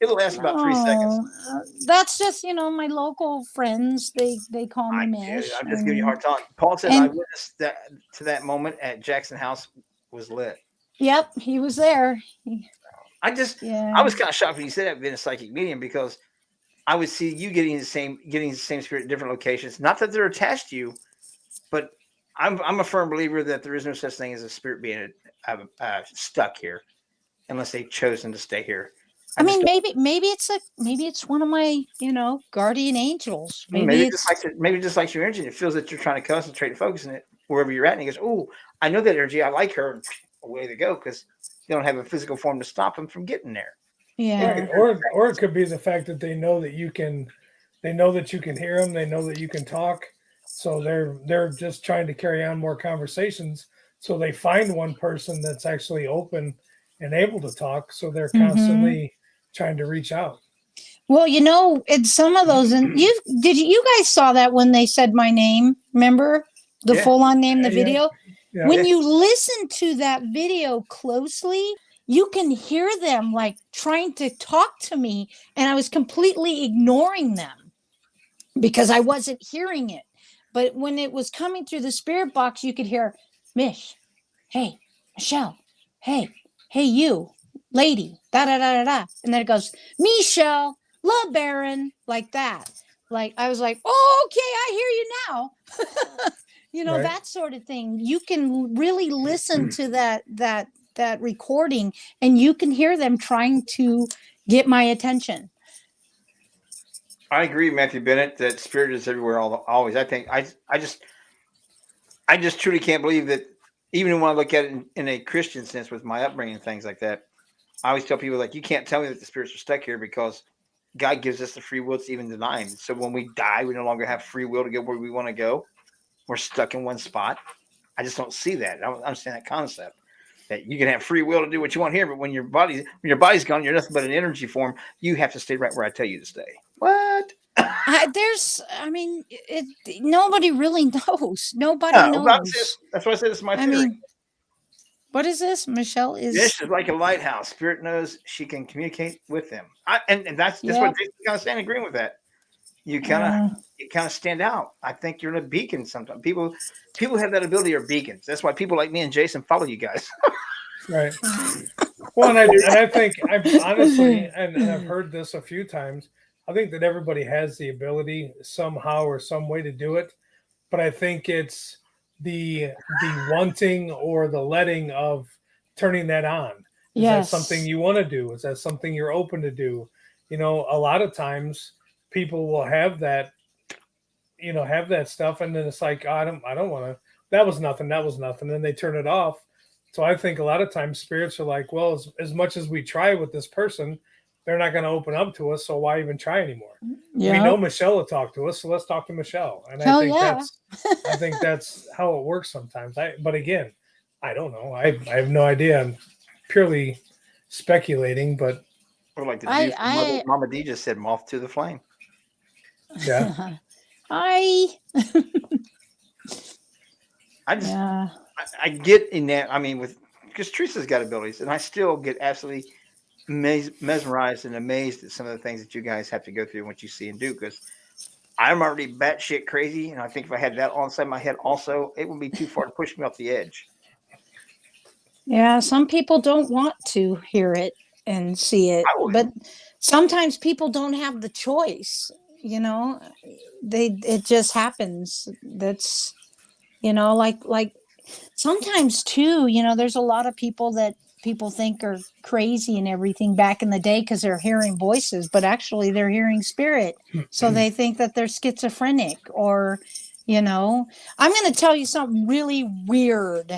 It'll last about 3 seconds. That's just, my local friends. They call me Mish. I'm just giving you a hard time. Paul said I witnessed that moment at Jackson House was lit. Yep, he was there. I was kind of shocked when you said that being a psychic medium, because I would see you getting the same spirit at different locations. Not that they're attached to you, but I'm a firm believer that there is no such thing as a spirit being stuck here, unless they've chosen to stay here. Maybe it's one of my guardian angels. Maybe it just likes your energy. It feels that you're trying to concentrate and focus on it wherever you're at, and he goes, "Oh, I know that energy. I like her." And away they go, because you don't have a physical form to stop them from getting there. Yeah. Right. Or it could be the fact that they know that you can hear them. They know that you can talk. So they're just trying to carry on more conversations. So they find one person that's actually open and able to talk. So they're constantly trying to reach out. Well, it's some of those, and you guys saw that when they said my name, remember the full-on name, the video? Yeah. When you listen to that video closely, you can hear them like trying to talk to me, and I was completely ignoring them because I wasn't hearing it. But when it was coming through the spirit box, you could hear, Mish, hey, Michelle, hey, you, lady, da-da-da-da-da. And then it goes, Michelle LeBaron, like that. Like, I was like, oh, okay, I hear you now. Right. That sort of thing. You can really listen to that recording, and you can hear them trying to get my attention. I agree, Matthew Bennett, that spirit is everywhere, always. I think I just truly can't believe that. Even when I look at it in a Christian sense, with my upbringing and things like that, I always tell people, like, you can't tell me that the spirits are stuck here, because God gives us the free will to even deny him. So when we die, we no longer have free will to go where we want to go. We're stuck in one spot. I just don't see that. I don't understand that concept, that you can have free will to do what you want here, but when your body's gone, you're nothing but an energy form. You have to stay right where I tell you to stay. What? Nobody really knows. Nobody No, knows. that's why I said it's my I theory. mean, what is this? Michelle is. This is like a lighthouse. Spirit knows she can communicate with them. And that's Yep. what Jason's kind of saying, agreeing with that. You kind of stand out. I think you're a beacon sometimes. People have that ability, or beacons. That's why people like me and Jason follow you guys. Right. Well, and I think I've honestly, and I've heard this a few times, I think that everybody has the ability somehow or some way to do it, but I think it's the wanting or the letting of turning that on. Is that something you want to do? Is that something you're open to do? You know, a lot of times people will have that, have that stuff, and then it's like, I don't want to. That was nothing. And they turn it off. So I think a lot of times spirits are like, well, as much as we try with this person, they're not going to open up to us. So why even try anymore? Yeah. We know Michelle will talk to us, so let's talk to Michelle. And I think that's how it works sometimes. But again, I don't know. I have no idea. I'm purely speculating, but Or like the dude Mama D just said, moth to the flame. Yeah. I get in that. I mean, because Teresa's got abilities, and I still get absolutely mesmerized and amazed at some of the things that you guys have to go through and what you see and do. Because I'm already batshit crazy, and I think if I had that all inside my head, also, it would be too far to push me off the edge. Yeah, some people don't want to hear it and see it, but sometimes people don't have the choice. It just happens. That's like sometimes too. There's a lot of people that people think are crazy and everything back in the day because they're hearing voices, but actually they're hearing spirit. So they think that they're schizophrenic, or I'm going to tell you something really weird.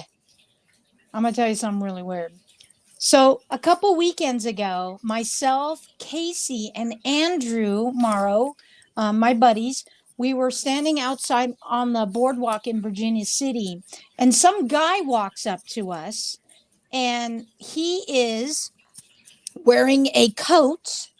So a couple weekends ago, myself, Casey, and Andrew Morrow, my buddies, we were standing outside on the boardwalk in Virginia City, and some guy walks up to us, and he is wearing a coat,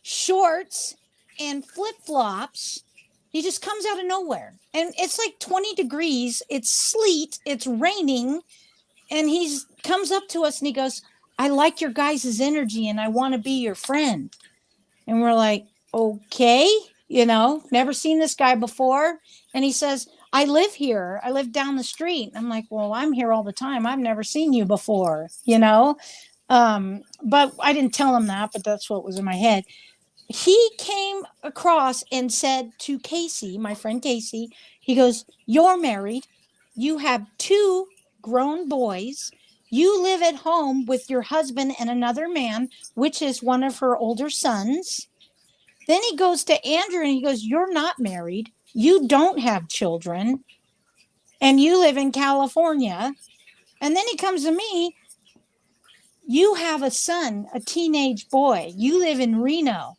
shorts, and flip-flops. He just comes out of nowhere, and it's like 20 degrees. It's sleet. It's raining. And he comes up to us and he goes, I like your guys' energy and I want to be your friend. And we're like, okay, never seen this guy before. And he says, I live here. I live down the street. I'm like, well, I'm here all the time. I've never seen you before, But I didn't tell him that, but that's what was in my head. He came across and said to Casey, my friend Casey, he goes, you're married. You have 2 grown boys. You live at home with your husband and another man, which is one of her older sons. Then he goes to Andrew and he goes, you're not married. You don't have children. And you live in California. And then he comes to me. You have a son, a teenage boy. You live in Reno.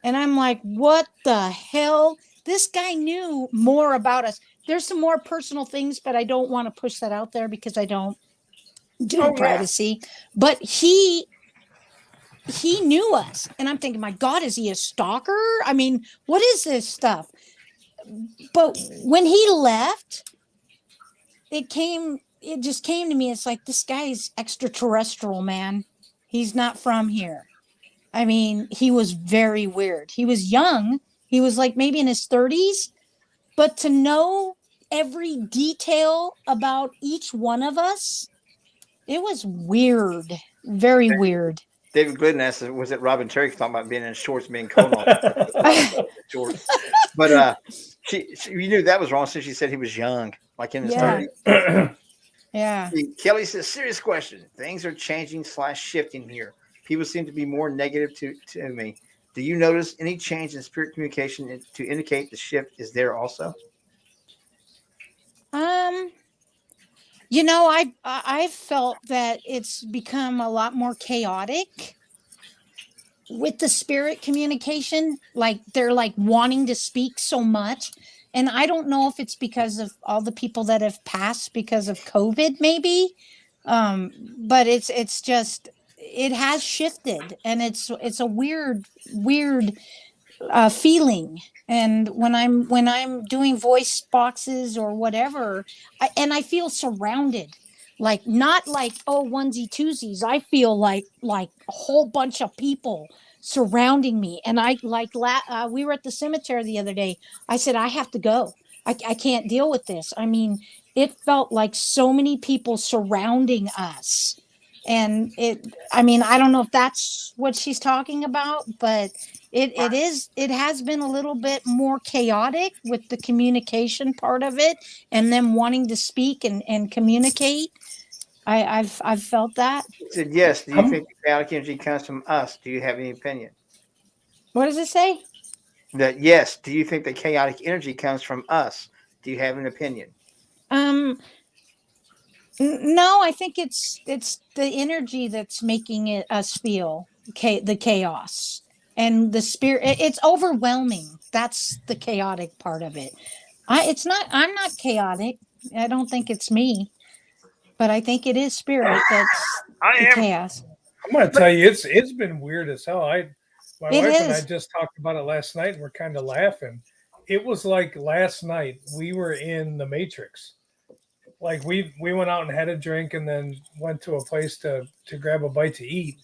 And I'm like, what the hell? This guy knew more about us. There's some more personal things, but I don't want to push that out there because I don't do privacy. But he knew us. And I'm thinking, my God, is he a stalker? I mean, what is this stuff? But when he left, it just came to me. It's like, this guy's extraterrestrial, man. He's not from here. I mean, he was very weird. He was young. He was like maybe in his 30s. But to know every detail about each one of us, it was weird. Very weird. David Glidden asked, was it Robin Terry talking about being in shorts, being cold shorts? But you knew that was wrong since she said he was young, like in his 30s. Yeah. Kelly says, serious question. Things are changing / shifting here. People seem to be more negative to me. Do you notice any change in spirit communication to indicate the shift is there also? Um, I've felt that it's become a lot more chaotic with the spirit communication. Like they're like wanting to speak so much. And I don't know if it's because of all the people that have passed because of COVID, maybe. But it's just it has shifted, and it's a weird feeling. And when I'm doing voice boxes or whatever, I feel surrounded, like not like, oh, onesie twosies. I feel like a whole bunch of people surrounding me. And I like we were at the cemetery the other day. I said I have to go. I can't deal with this. I mean, it felt like so many people surrounding us. And I mean, I don't know if that's what she's talking about, but it has been a little bit more chaotic with the communication part of it, and them wanting to speak and communicate. I've felt that. I said yes. Do you I'm think the chaotic energy comes from us? Do you have any opinion? What does it say? That yes. Do you think the chaotic energy comes from us? Do you have an opinion? um no, I think it's the energy that's making it us feel the chaos and the spirit. It's overwhelming. That's the chaotic part of it. I'm not chaotic. I don't think it's me, but I think it is spirit that's I the am. chaos. gonna tell you, it's been weird as hell. My It wife and I is. just talked about it last night, and we're kind of laughing. It was like last night we were in the Matrix. Like we went out and had a drink, and then went to a place to grab a bite to eat,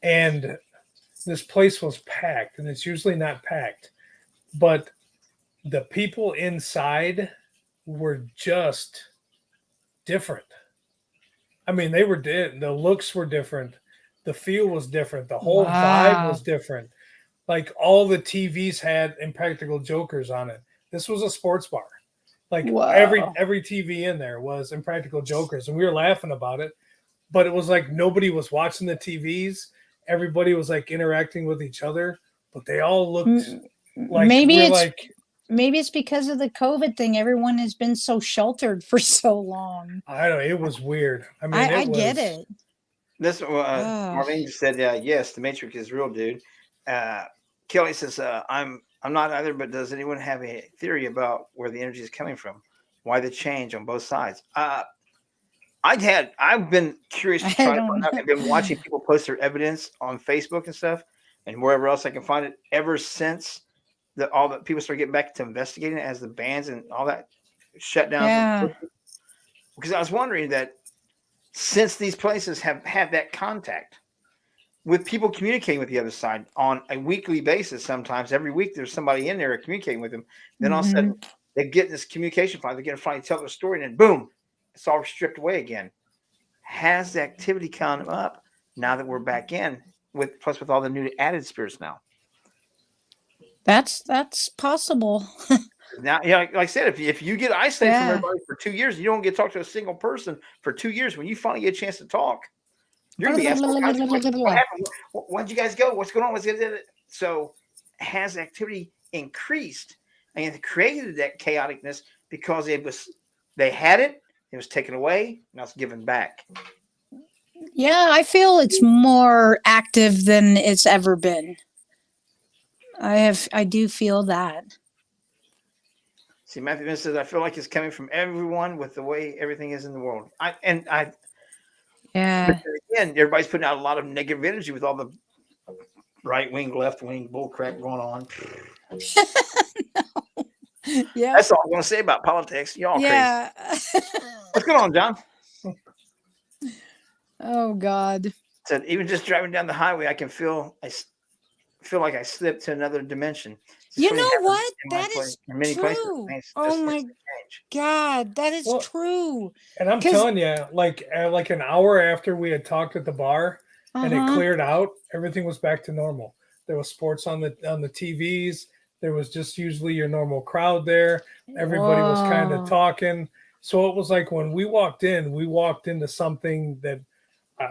and this place was packed, and it's usually not packed, but the people inside were just different. I mean, they were the looks were different, the feel was different, the whole vibe Wow. was different. Like all the TVs had Impractical Jokers on it. This was a sports bar. Like Whoa. every TV in there was Impractical Jokers, and we were laughing about it. But it was like nobody was watching the TVs. Everybody was like interacting with each other, but they all looked M- like Maybe we're it's like, because of the COVID thing. Everyone has been so sheltered for so long. I don't know. It was weird. I mean, it I get was. it. This Oh. Marlene just said yes. The Matrix is real, dude. Uh, Kelly says I'm not either. But does anyone have a theory about where the energy is coming from? Why the change on both sides? I've been curious to I try to find don't out. know. I've been watching people post their evidence on Facebook and stuff, and wherever else I can find it. Ever since all the people started getting back to investigating it as the bans and all that shut down from, Yeah. because I was wondering that since these places have had that contact with people communicating with the other side on a weekly basis, sometimes every week there's somebody in there communicating with them. Then all of a Hmm. sudden they get this communication file, they get to finally tell their story, and then boom, it's all stripped away again. Has the activity come up now that we're back in with all the new added spirits now? That's possible. Now, yeah, like I said, if you get isolated from Yeah. everybody for 2 years, you don't get to talk to a single person for 2 years. When you finally get a chance to talk, you're gonna be asked all kinds of questions. What happened? Why'd you guys go? What's going on? So has activity increased and created that chaoticness because they had it, it was taken away, now it's given back. Yeah, I feel it's more active than it's ever been. I do feel that. See, Matthew Vince says, I feel like it's coming from everyone with the way everything is in the world. But Yeah. again, everybody's putting out a lot of negative energy with all the right wing, left wing bull crap going on. Yeah. That's all I want to say about politics. Y'all crazy. Yeah. What's going on, John? Oh God. Said even just driving down the highway, I feel like I slipped to another dimension. You know what? That is in many true. places. Oh my God, that is Well, true. and I'm 'Cause- telling you, like an hour after we had talked at the bar and it Uh-huh. cleared out, everything was back to normal. There was sports on the TVs. There was just usually your normal crowd there. Everybody was kind of Whoa. talking. So it was like when we walked into something that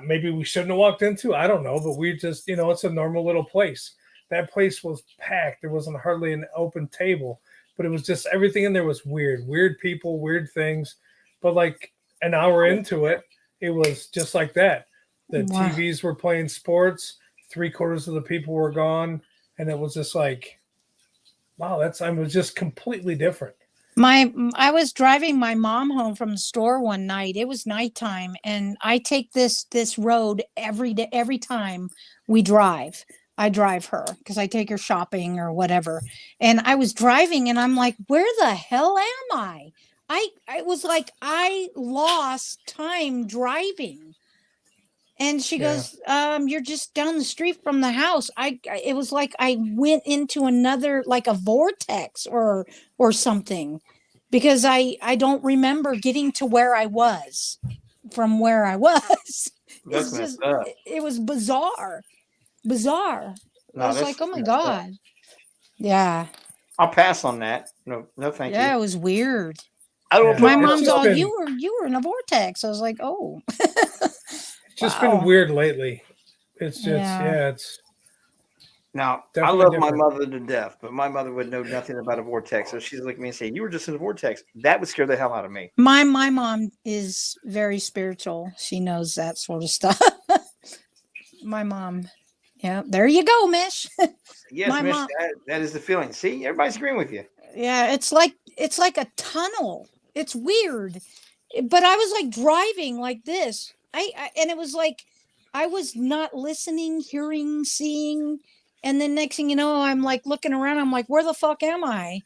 maybe we shouldn't have walked into. I don't know, but we just, it's a normal little place. that place was packed. There wasn't hardly an open table, but it was just everything in there was weird people, weird things. But like an hour into it, it was just like that. The Wow. TVs were playing sports, 3/4 of the people were gone, and it was just like, wow, I was just completely different. I was driving my mom home from the store one night. It was nighttime, and I take this road every day. Every time we drive, I drive her because I take her shopping or whatever. And I was driving, and I'm like, "Where the hell am I?" I was like, I lost time driving. And she goes, "You're just down the street from the house." It was like I went into another, like a vortex or something, because I don't remember getting to where I was from where I was. That's It's messed just, up. it was bizarre. I No, was that's like, oh my messed up. God. Yeah. I'll pass on that. No, thank Yeah, you. it was weird. I don't Yeah. My put mom's just all, been- you were in a vortex. I was like, oh. It's just Wow. been weird lately. It's just Yeah. it's Now, I definitely love different. my mother to death, but my mother would know nothing about a vortex. So she's looking at me and saying, "You were just in a vortex." That would scare the hell out of me. My mom is very spiritual. She knows that sort of stuff. My mom. Yeah, there you go, Mish. Yes, My Miss, mom. that is the feeling. See, everybody's agreeing with you. Yeah, it's like a tunnel. It's weird. But I was like driving like this. And it was like I was not listening, hearing, seeing, and then next thing you know, I'm like looking around. I'm like, where the fuck am I?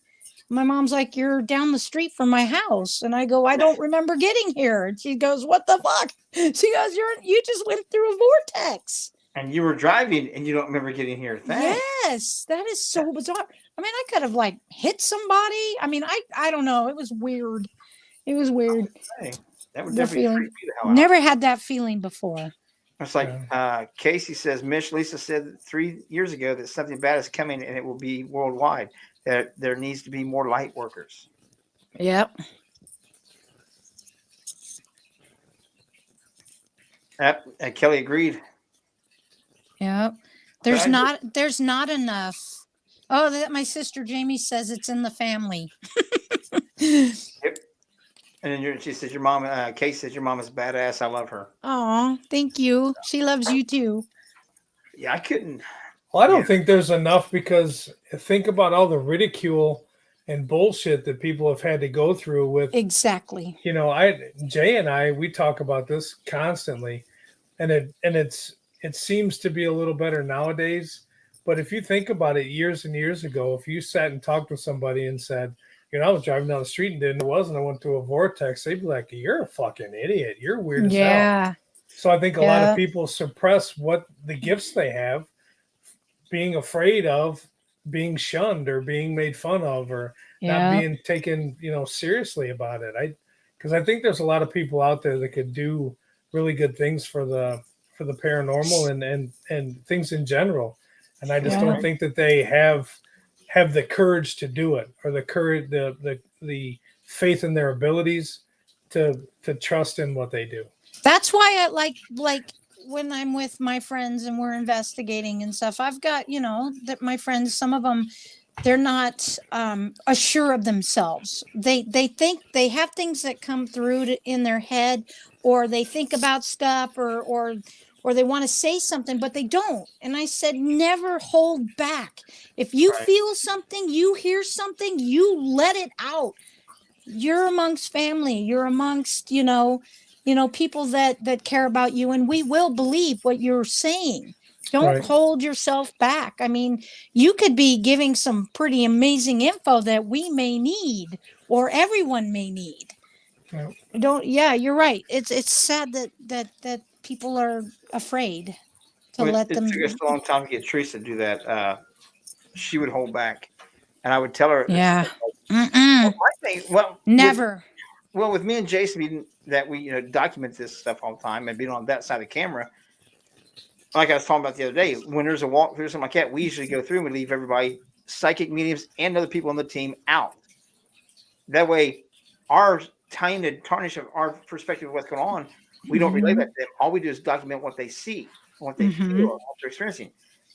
My mom's like, "You're down the street from my house." And I go, "I don't remember getting here." And she goes, "What the fuck?" She goes, you just went through a vortex. And you were driving, and you don't remember getting here. Thanks. Yes, that is so bizarre. I mean, I could have like hit somebody. I mean, I don't know. It was weird. It was weird. Hey, that would The definitely feeling. freak me the hell out. Never had that feeling before. It's like Casey says, Mish, Lisa said 3 years ago that something bad is coming and it will be worldwide. That there needs to be more light workers. Yep. Kelly agreed. Yep. There's not enough. Oh, that my sister Jamie says it's in the family. Yep. And then she says your mom. Casey says your mom is badass. I love her. Oh, thank you. She loves you too. Yeah, I couldn't. Well, I don't think there's enough, because think about all the ridicule and bullshit that people have had to go through with. Exactly. You know, Jay and I, we talk about this constantly, and it seems to be a little better nowadays. But if you think about it, years and years ago, if you sat and talked with somebody and said, you know, I was driving down the street and didn't know it was, and I went through a vortex, they'd be like, "You're a fucking idiot. You're weird as hell." So I think a lot of people suppress what the gifts they have, being afraid of being shunned or being made fun of, or not being taken, seriously about it. Because I think there's a lot of people out there that could do really good things for the paranormal and things in general. And I just don't think that they have the courage to do it, or the courage, the faith in their abilities to trust in what they do. That's why I like when I'm with my friends and we're investigating and stuff. I've got, that my friends, some of them, they're not assured of themselves. They think they have things that come through in their head, or they think about stuff, or they want to say something, but they don't. And I said, never hold back. If you feel something, you hear something, you let it out. You're amongst family. You're amongst, people that care about you, and we will believe what you're saying. Don't hold yourself back. I mean, you could be giving some pretty amazing info that we may need, or everyone may need. You're right. It's sad that people are afraid to let them. It took us a long time to get Teresa to do that. She would hold back, and I would tell her. Yeah. Never. With me and Jason, we document this stuff all the time, and being on that side of the camera, like I was talking about the other day, when there's a walkthrough or something like that, we usually go through and we leave everybody, psychic mediums and other people on the team, out. That way, our tainted tarnish of our perspective of what's going on, we don't relay that to them. All we do is document what they see, what they feel, what they're experiencing.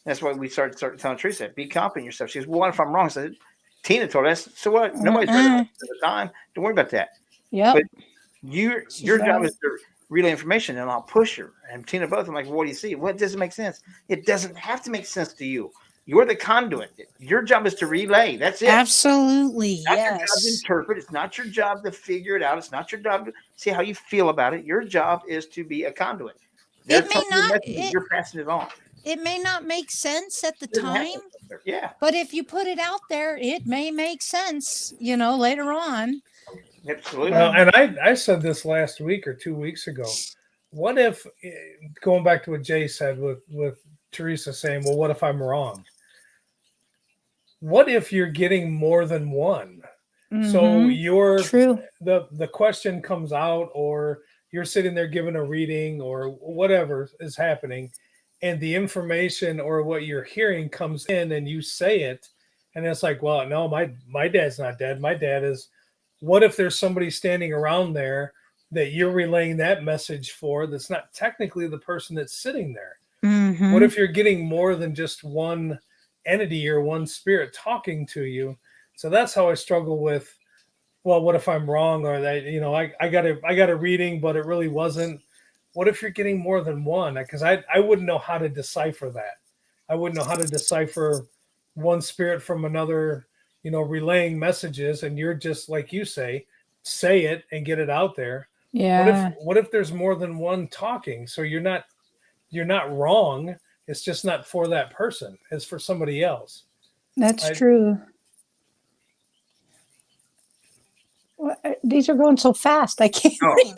That's why we started telling Teresa, be confident in yourself. She goes, well, what if I'm wrong? I said, Tina told us, so what? Nobody's right at the time. Don't worry about that. Yep. But your job right. is to relay information, and I'll push her. And Tina both, I'm like, well, what do you see? Well, it doesn't make sense. It doesn't have to make sense to you. You're the conduit. Your job is to relay. That's it. Absolutely. It's not Yes. your job to interpret. It's not your job to figure it out. It's not your job to see how you feel about it. Your job is to be a conduit. It may not. You're passing it on. It may not make sense at the time. Yeah. But if you put it out there, it may make sense, later on. Absolutely. Well, and I said this last week or 2 weeks ago. What if, going back to what Jay said with Teresa saying, well, what if I'm wrong? What if you're getting more than one? So you're true. The question comes out, or you're sitting there giving a reading or whatever is happening, and the information or what you're hearing comes in and you say it, and it's like, well, no, my dad's not dead. My dad is. What if there's somebody standing around there that you're relaying that message for that's not technically the person that's sitting there? What if you're getting more than just one entity or one spirit talking to you? So that's how I struggle with, well, what if I'm wrong, or that, I got a reading, but it really wasn't. What if you're getting more than one? Because I wouldn't know how to decipher that. I wouldn't know how to decipher one spirit from another, relaying messages, and you're just, like you say it and get it out there. Yeah. What if there's more than one talking? So you're not wrong. It's just not for that person. It's for somebody else. That's true. These are going so fast. I can't. All right.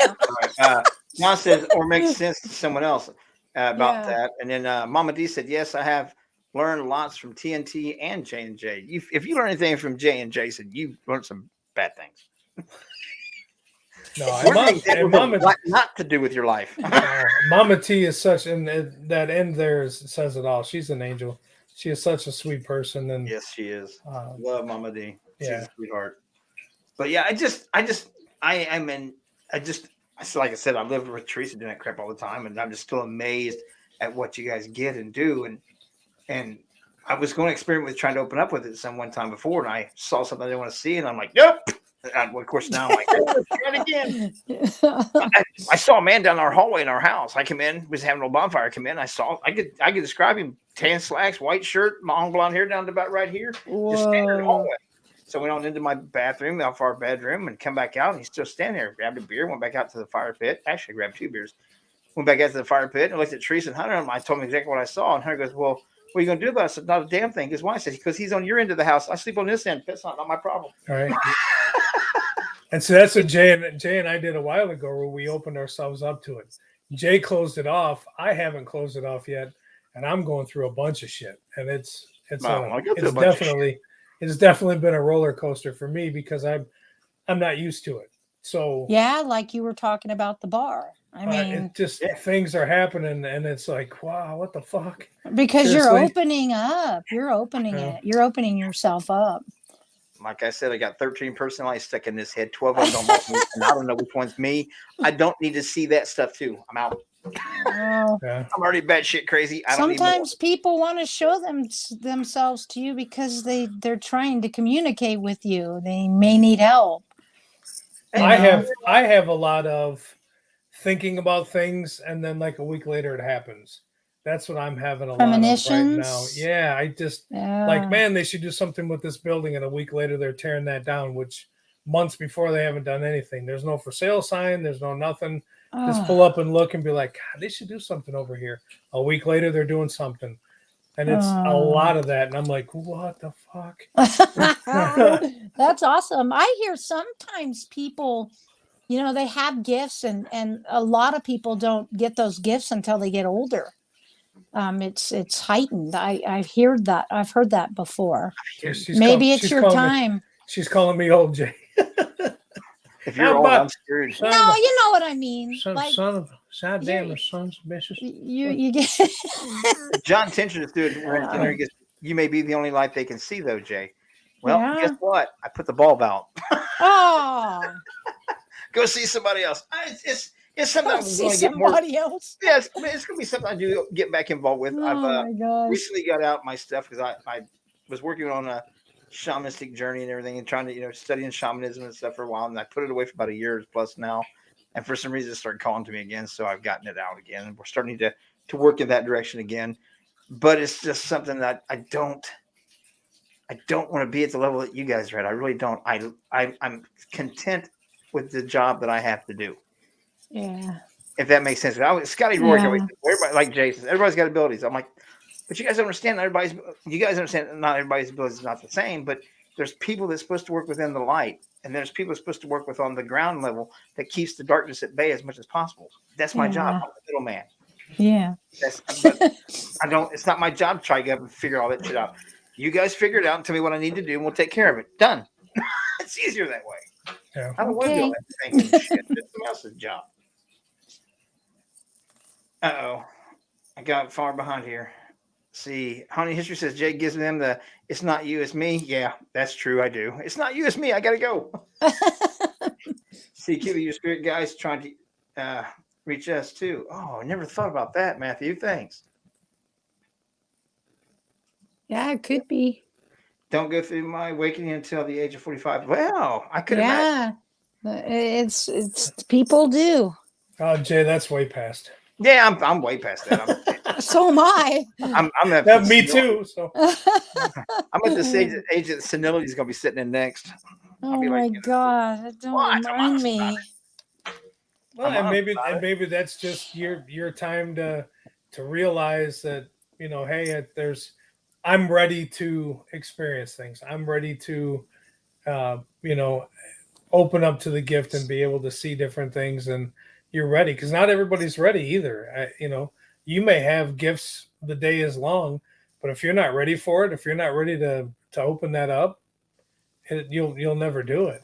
Now it says, or makes sense to someone else about that. And then Mama D said, yes, I have learned lots from TNT and J&J. If you learn anything from J&J, said you learned some bad things. No, Mama, not to do with your life. Mama T is such, and that end there says it all. She's an angel. She is such a sweet person, and yes, she is. Love Mama D. She's a sweetheart. But yeah, like I said, I lived with Teresa doing that crap all the time, and I'm just still amazed at what you guys get and do. And I was going to experiment with trying to open up with it one time before, and I saw something I didn't want to see, and I'm like, nope. And of course, now I'm like, oh, let's try it again. I saw a man down our hallway in our house. I come in, was having a bonfire. I come in, I could describe him: tan slacks, white shirt, long blonde hair down to about right here, just standing in the hallway. So I went on into my bathroom, off our bedroom, and come back out, and he's still standing there. Grabbed a beer, went back out to the fire pit. Actually, I grabbed 2 beers. Went back out to the fire pit and looked at Teresa and Hunter, and I told him exactly what I saw. And Hunter goes, well, what are you going to do about it? I said, not a damn thing. Because why? I said, because he's on your end of the house. I sleep on this end. That's not my problem. All right. And so that's what Jay and I did a while ago, where we opened ourselves up to it. Jay closed it off. I haven't closed it off yet, and I'm going through a bunch of shit. And it's definitely been a roller coaster for me, because I'm not used to it. So yeah, like you were talking about the bar. I mean, it just things are happening, and it's like, wow, what the fuck? Because you're opening up. You're opening it. You're opening yourself up. Like I said, I got 13 personalities stuck in this head. 12 of them don't want me, and I don't know which one's me. I don't need to see that stuff too. I'm out. Oh. I'm already batshit crazy. Sometimes people want to show themselves to you because they're trying to communicate with you. They may need help. I have a lot of thinking about things, and then like a week later it happens. That's what I'm having a lot of right now. Yeah, I just like, man, they should do something with this building, and a week later they're tearing that down, which months before they haven't done anything. There's no for sale sign. There's no nothing. Just pull up and look and be like, God, they should do something over here. A week later they're doing something. And it's a lot of that. And I'm like, what the fuck? That's awesome. I hear sometimes people, they have gifts, and a lot of people don't get those gifts until they get older. It's heightened. I've heard that before. Maybe it's your time. She's calling me old, Jay. If you're old, I'm screwed. No, you know what I mean. Son of sons of bitches. You get John Tincher, the student, you may be the only light they can see, though, Jay. Well, guess what? I put the bulb out. Oh. Go see somebody else. It's It's something I'm See going to get more. somebody else. Yeah, it's going to be something I do get back involved with. Oh I've my gosh. recently got out my stuff because I was working on a shamanistic journey and everything and trying to, studying shamanism and stuff for a while. And I put it away for about a year plus now. And for some reason, it started calling to me again. So I've gotten it out again. And we're starting to work in that direction again. But it's just something that I don't want to be at the level that you guys are at. I really don't. I'm content with the job that I have to do. Yeah. If that makes sense. Scotty Rourke always Yeah. said, everybody, like Jason, everybody's got abilities. I'm like, but you guys understand you guys understand not everybody's abilities is not the same, but there's people that's supposed to work within the light, and there's people that's supposed to work with on the ground level that keeps the darkness at bay as much as possible. That's my job. I'm the middleman. Yeah. But it's not my job to try to get up and figure all that shit out. You guys figure it out and tell me what I need to do, and we'll take care of it. Done. It's easier that way. Yeah. I don't want to do all that thinking shit. It's someone else's job. Uh-oh. I got far behind here. See, Honey History says Jay gives them the "it's not you, it's me." Yeah, that's true. I do. It's not you, it's me. I gotta go. See, Kiwi, your spirit guys trying to reach us too. Oh, I never thought about that, Matthew. Thanks. Yeah, it could be. Don't go through my awakening until the age of 45. Well, I could Yeah. imagine. It's people do. Oh, Jay, that's way past. Yeah, I'm way past that. So am I. I'm at Yeah, me too. So I'm at this age that senility is going to be sitting in next. Oh my God! Don't remind me. well, and maybe that's just your time to realize that hey, I'm ready to experience things. I'm ready to open up to the gift and be able to see different things, and you're ready because not everybody's ready either. You may have gifts the day is long, but if you're not ready for it, if you're not ready to open that up, you'll never do it.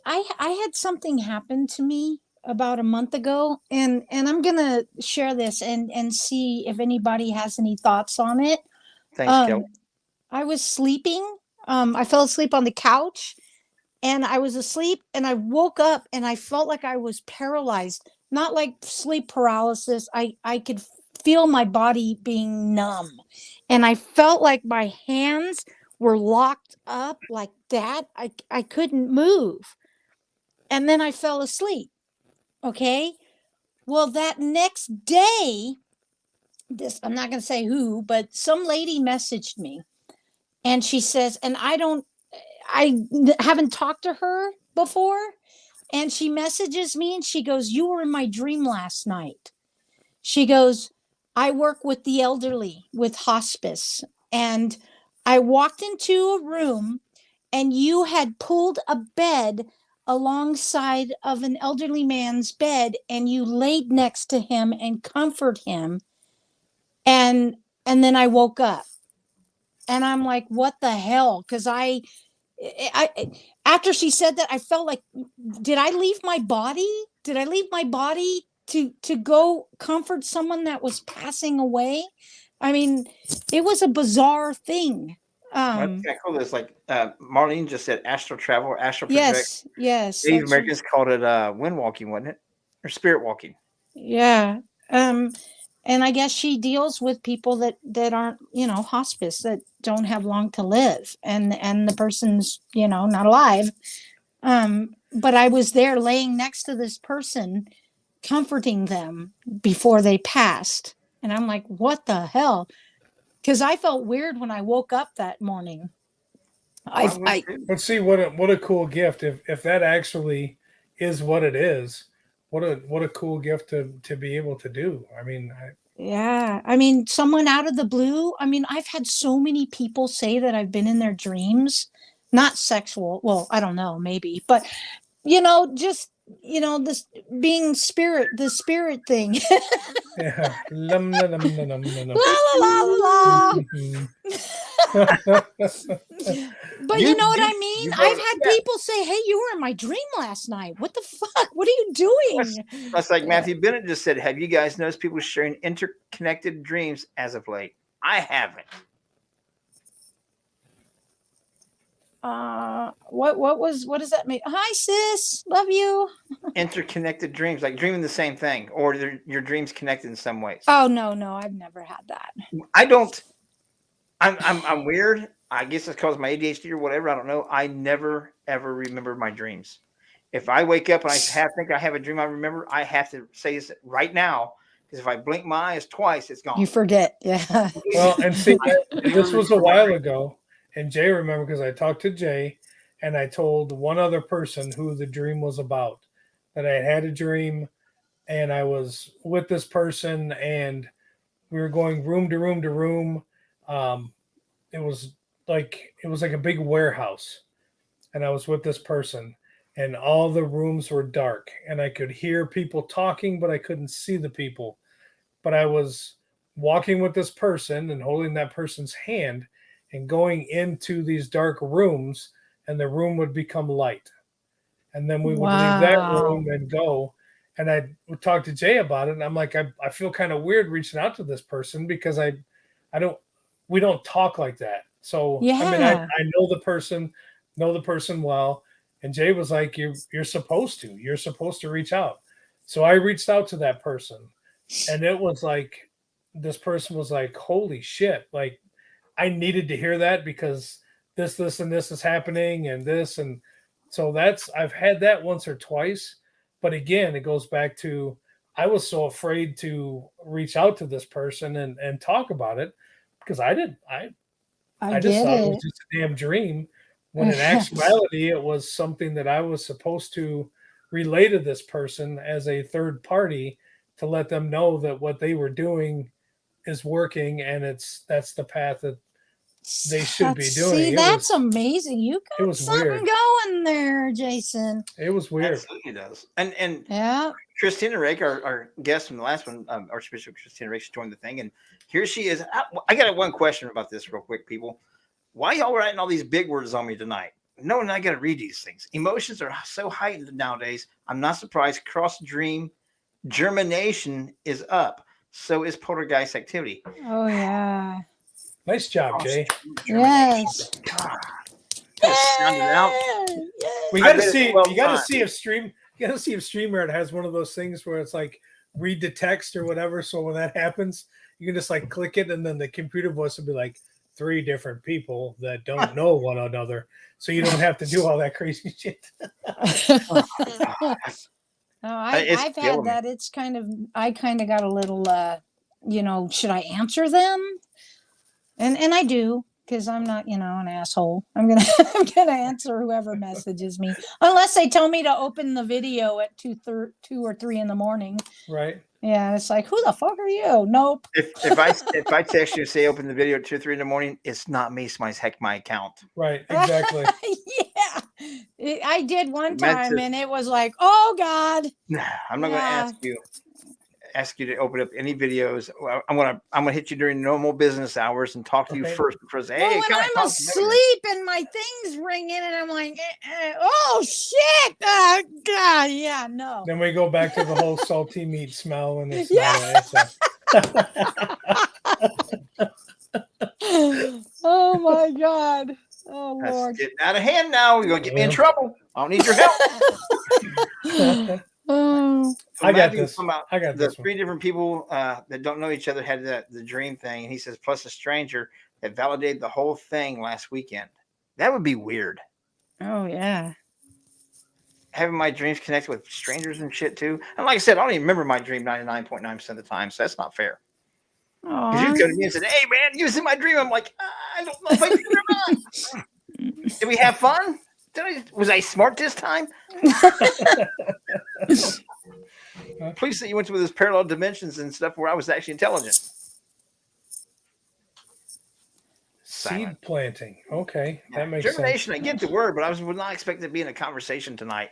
I had something happen to me about a month ago, and I'm gonna share this and see if anybody has any thoughts on it. Thanks, Kelly. I was sleeping. I fell asleep on the couch, and I was asleep, and I woke up, and I felt like I was paralyzed. Not like sleep paralysis. I could feel my body being numb, and I felt like my hands were locked up like that. I couldn't move, and then I fell asleep. Okay. Well, that next day, I'm not going to say who, but some lady messaged me, and she says, and I haven't talked to her before. And she messages me and she goes, "You were in my dream last night." She goes, "I work with the elderly with hospice. And I walked into a room and you had pulled a bed alongside of an elderly man's bed and you laid next to him and comfort him. And then I woke up and I'm like, what the hell?" Because I after she said that, I felt like, did I leave my body? Did I leave my body to go comfort someone that was passing away? I mean, it was a bizarre thing. That's kind of cool. It's like Marlene just said astral travel or astral project. Yes. Native Americans called it wind walking, wasn't it? Or spirit walking. Yeah. And I guess she deals with people that aren't, hospice, that don't have long to live, and the person's, not alive. But I was there laying next to this person, comforting them before they passed. And I'm like, what the hell? Because I felt weird when I woke up that morning. Let's see what a cool gift. If that actually is what it is, what a cool gift to be able to do. I mean, someone out of the blue. I mean, I've had so many people say that I've been in their dreams, not sexual. Well, I don't know, maybe, but just this being the spirit thing. yeah. La la la la. But you know what I mean? I've had people say, "Hey, you were in my dream last night. What the fuck? What are you doing?" That's like Matthew Bennett just said. Have you guys noticed people sharing interconnected dreams as of late? I haven't. what does that mean? Hi, sis. Love you. Interconnected dreams, like dreaming the same thing, or your dreams connected in some ways. Oh no, I've never had that. I don't. I'm weird. I guess it's because of my ADHD or whatever. I don't know. I never ever remember my dreams. If I wake up and think I have a dream I remember, I have to say this right now, because if I blink my eyes twice, it's gone. You forget. Yeah. Well, and see, this was a while ago, and Jay remembered because I talked to Jay, and I told one other person who the dream was about, that I had a dream, and I was with this person, and we were going room to room to room. It was like a big warehouse, and I was with this person, and all the rooms were dark, and I could hear people talking, but I couldn't see the people. But I was walking with this person and holding that person's hand and going into these dark rooms, and the room would become light. And then we would leave that room and go. And I would talk to Jay about it. And I'm like, I feel kind of weird reaching out to this person because we don't talk like that. So, Yeah. I mean, I know the person well. And Jay was like, you're supposed to reach out. So I reached out to that person, and it was like, this person was like, holy shit. Like, I needed to hear that because this, and this is happening, and this. And so I've had that once or twice. But again, it goes back to, I was so afraid to reach out to this person and talk about it because I just thought it was just a damn dream, when in actuality, it was something that I was supposed to relay to this person as a third party to let them know that what they were doing is working, and that's the path that they should be doing. See, that's amazing. You got something weird. going there, Jason. It was weird. Absolutely does. And yeah, Christina Rake, our guest from the last one, Archbishop Christina Rake, joined the thing, and here she is. I got one question about this real quick, people. Why y'all writing all these big words on me tonight? No, and I got to read these things. Emotions are so heightened nowadays. I'm not surprised. Cross dream germination is up. So is poltergeist activity. Oh yeah. Nice job, Jay. Yes. We got to see. You got to see if StreamYard has one of those things where it's like read the text or whatever. So when that happens, you can just like click it, and then the computer voice will be like 3 different people that don't know one another. So you don't have to do all that crazy shit. I've had that. It's I kind of got a little, should I answer them? And I do, because I'm not, an asshole. I'm gonna answer whoever messages me, unless they tell me to open the video at 2 or 3 in the morning. Right. Yeah, it's like, who the fuck are you? Nope. If I text you, say open the video at 2 or 3 in the morning, it's not me. Somebody's hacked my account. Right. Exactly. Yeah, I did one time, and it was like, oh God. I'm not going to ask you to open up any videos. I'm gonna hit you during normal business hours and talk to you first, because when I'm asleep and my thing's ringing and I'm like, oh shit, God, yeah, no. Then we go back to the whole salty meat smell, and it's not oh my God. Oh That's Lord. getting out of hand now. You're gonna get me in trouble. I don't need your help. Oh. I got this. I got this. 3 different people that don't know each other had the dream thing, and he says, plus a stranger that validated the whole thing last weekend. That would be weird. Oh yeah. Having my dreams connected with strangers and shit too. And like I said, I don't even remember my dream 99.9% of the time, so that's not fair. Because you come to me and said, "Hey man, you was in my dream." I'm like, I don't know if I did or not. Did we have fun? Was I smart this time? Please say you went to this parallel dimensions and stuff where I was actually intelligent. Seed planting. Okay, that makes germination. sense. I get the word, but I was not expecting to be in a conversation tonight.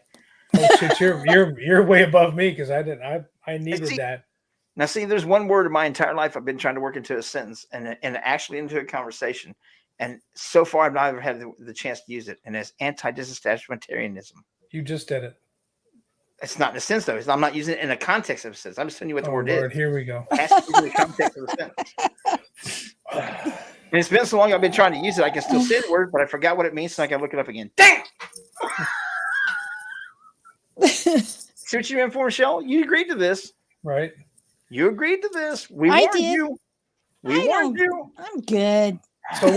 Oh shit, you're way above me, because I needed that. Now, see, there's one word in my entire life I've been trying to work into a sentence and actually into a conversation. And so far, I've never had the chance to use it. And it's anti-disestablishmentarianism. You just did it. It's not in a sense, though. I'm not using it in a context of a sentence. I'm just telling you what the word is. Here we go. It has to be in the context of a sentence. And it's been so long I've been trying to use it. I can still say the word, but I forgot what it means, so I got to look it up again. Damn! See what you're in for, Michelle? You agreed to this. Right. You agreed to this. We I warned did. you. We warned you. I'm good. So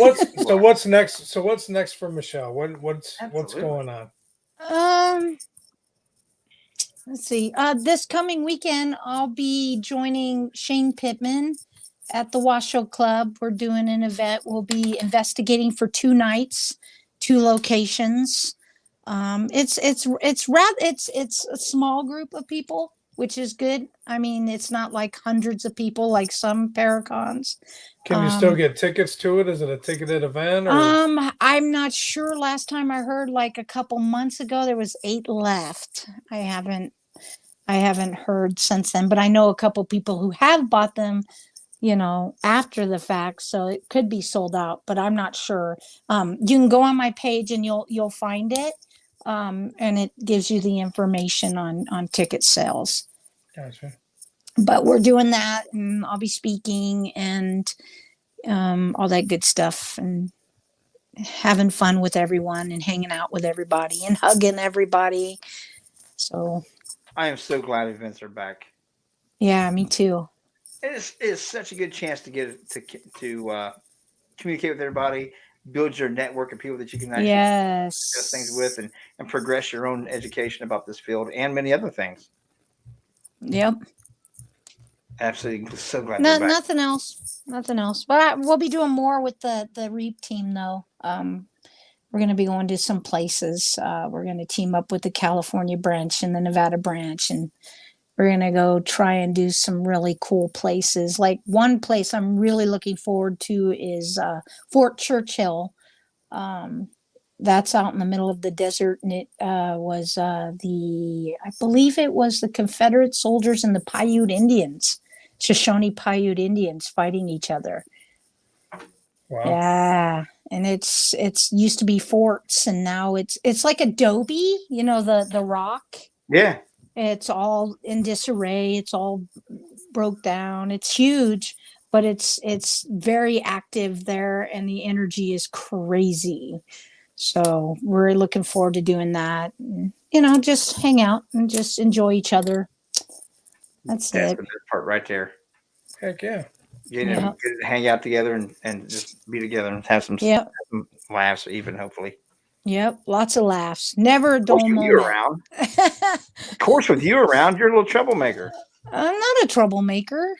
what's next? So what's next for Michelle? What's going on? Let's see. This coming weekend, I'll be joining Shane Pittman at the Washoe Club. We're doing an event. We'll be investigating for 2 nights, 2 locations. It's a small group of people, which is good. I mean, it's not like hundreds of people like some Paracons. Can you still get tickets to it? Is it a ticketed event? Or? I'm not sure. Last time I heard, like a couple months ago, there was 8 left. I haven't heard since then, but I know a couple people who have bought them, after the fact, so it could be sold out, but I'm not sure. You can go on my page and you'll find it, and it gives you the information on ticket sales. Gotcha. But we're doing that, and I'll be speaking and all that good stuff, and having fun with everyone and hanging out with everybody and hugging everybody. So I am so glad events are back. yeah, me too. It is such a good chance to get to communicate with everybody, build your network of people that you can actually discuss things with, and progress your own education about this field and many other things. Yep. Absolutely, so glad they're back. Nothing else. But we'll be doing more with the REAP team, though. We're going to be going to some places. We're going to team up with the California branch and the Nevada branch, and we're going to go try and do some really cool places. Like one place I'm really looking forward to is Fort Churchill. That's out in the middle of the desert, and it was I believe it was the Confederate soldiers and the Paiute Indians, Shoshone Paiute Indians fighting each other. Wow. Yeah, and it's used to be forts, and now it's like adobe, the rock. Yeah. It's all in disarray. It's all broke down. It's huge, but it's very active there, and the energy is crazy. So we're looking forward to doing that. And, just hang out and just enjoy each other. That's the it. best part right there. Heck yeah. Get to hang out together and just be together and have some laughs, even hopefully. Yep, lots of laughs. Never a dull moment. You around. Of course, with you around, you're a little troublemaker. I'm not a troublemaker.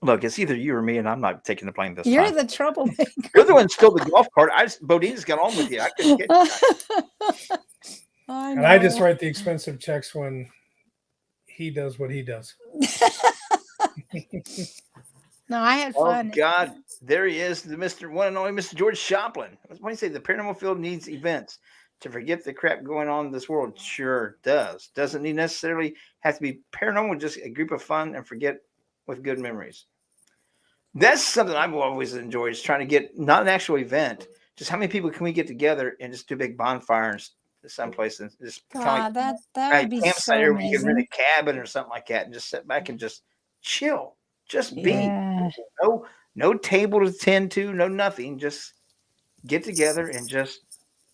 Look, it's either you or me, and I'm not taking the blame this time. You're the troublemaker. You're the one who stole the golf cart. Bodine got on with you. I couldn't get you. And I just write the expensive checks when he does what he does. No, I had fun. Oh, God. There he is, the Mr. one and only Mr. George Shoplin. What do you say? The paranormal field needs events to forget the crap going on in this world. Sure does. Doesn't need necessarily have to be paranormal, just a group of fun and forget with good memories. That's something I've always enjoyed, is trying to get not an actual event, just how many people can we get together and just do a big bonfire someplace and just God, that would be so amazing. amazing. You can rent a cabin or something like that and just sit back and just chill. Just be. Yeah. No table to tend to, no nothing. Just get together and just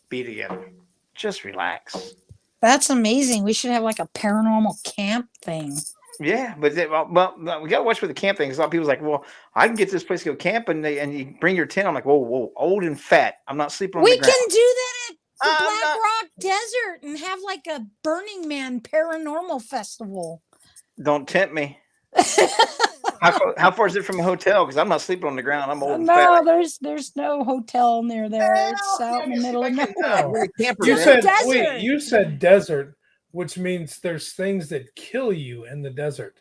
be together. Just relax. That's amazing. We should have like a paranormal camp thing. Yeah, but we got to watch for the camp thing. Because a lot of people's like, well, I can get to this place to go camp, and you bring your tent. I'm like, whoa, old and fat. I'm not sleeping on the ground. We can do that at the Black Rock Desert and have like a Burning Man paranormal festival. Don't tempt me. How far is it from a hotel? Because I'm not sleeping on the ground. I'm old and No, fat. there's no hotel near there. It's out in the middle of nowhere. You said desert, which means there's things that kill you in the desert.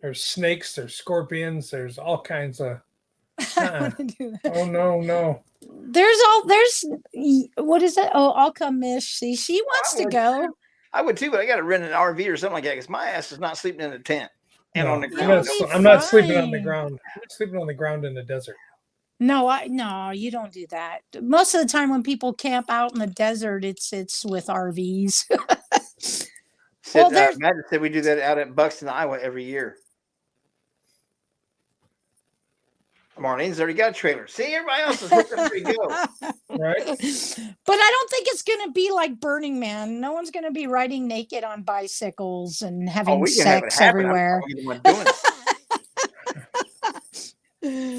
There's snakes, there's scorpions, there's all kinds of. Oh no. There's what is that? Oh, I'll come, Mish. See, she wants to go. I would too, but I got to rent an RV or something like that because my ass is not sleeping in a tent and on the ground. I'm not sleeping on the ground. I'm sleeping on the ground in the desert. No, you don't do that. Most of the time when people camp out in the desert, it's with RVs. Matt said we do that out at Buxton, Iowa every year. Marlene's already got a trailer. See, everybody else is hooked up. There you go. Right. But I don't think it's going to be like Burning Man. No one's going to be riding naked on bicycles and having We can have it sex happen. everywhere. I'm not the one doing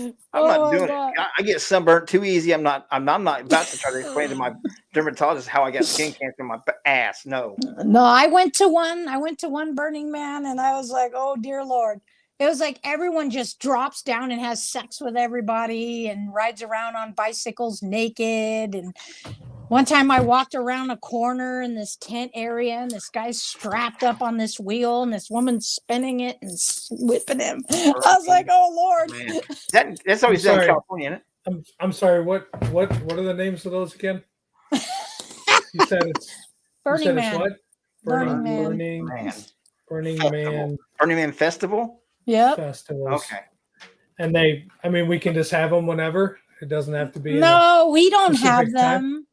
it. I'm not doing it. I get sunburnt too easy. I'm not about to try to explain to my dermatologist how I got skin cancer in my ass. No. No, I went to one Burning Man and I was like, oh dear Lord. It was like everyone just drops down and has sex with everybody and rides around on bicycles naked. And one time I walked around a corner in this tent area and this guy's strapped up on this wheel and this woman's spinning it and whipping him. I was like, oh Lord. Man. That's always done in California, isn't it? I'm sorry, what are the names of those again? You said it's Burning Man. What? Burning Man. Burning Man Festival? Yep. Festivals. Okay. And we can just have them whenever. It doesn't have to be. No, we don't have them.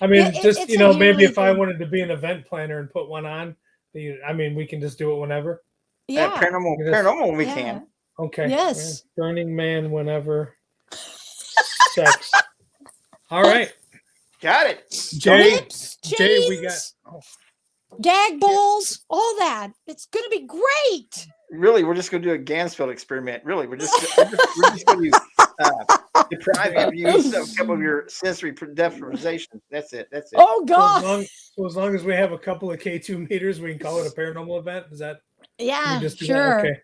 Maybe if I wanted to be an event planner and put one on, we can just do it whenever. Yeah. Paranormal we can. Okay. Yes. Burning Man whenever. Sex. All right. Got it. Jay, we got gag balls, all that. It's going to be great. Really, we're just going to do a Gansfield experiment. Really, we're just going to deprive you of a couple of your sensory deprivations. That's it. Oh God! So as long as we have a couple of K2 meters, we can call it a paranormal event. Is that? Yeah, sure. Okay.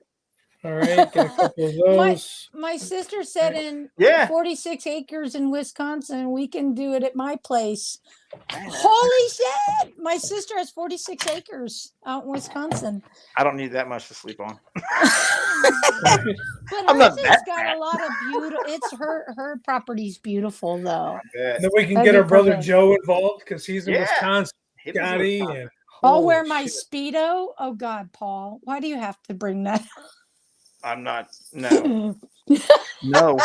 All right, get a couple of those. My sister said in 46 acres in Wisconsin, we can do it at my place. Holy shit! My sister has 46 acres out in Wisconsin. I don't need that much to sleep on. But I'm not that got bad. A lot of beautiful. It's her property's beautiful though. Then we can get our brother Joe involved because he's in Wisconsin. Scotty, and I'll wear my Speedo. Oh God, Paul, why do you have to bring that? I'm not. No. No.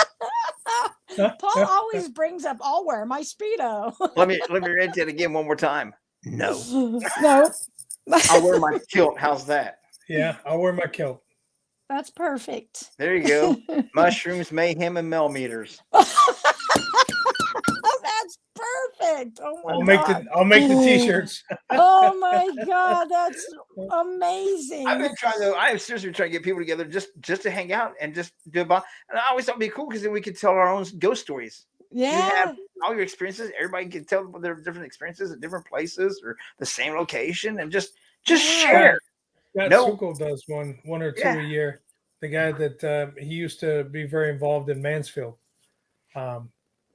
Paul always brings up, I'll wear my Speedo. Let me read that again one more time. No. No. I'll wear my kilt. How's that? Yeah, I'll wear my kilt. That's perfect. There you go. Mushrooms, mayhem, and millimeters. That's perfect. Oh my God. I'll make the t-shirts. Oh my God, that's amazing. I have seriously trying to get people together just to hang out and just do a bomb. And I always thought it'd be cool because then we could tell our own ghost stories. Yeah. You have all your experiences. Everybody can tell their different experiences at different places or the same location and just share. Suko does one or two a year. The guy that he used to be very involved in Mansfield.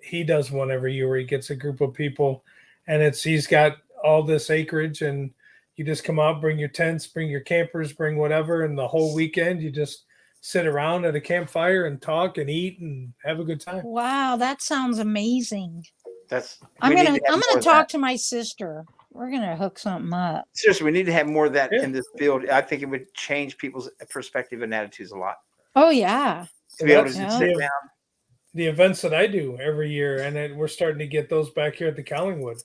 He does one every year where he gets a group of people and he's got all this acreage and you just come out, bring your tents, bring your campers, bring whatever. And the whole weekend you just sit around at a campfire and talk and eat and have a good time. Wow. That sounds amazing. I'm going to talk to my sister. We're going to hook something up. Seriously, we need to have more of that in this field. I think it would change people's perspective and attitudes a lot. Oh yeah. To be able to just sit down. The events that I do every year, and we're starting to get those back here at the Collingwood.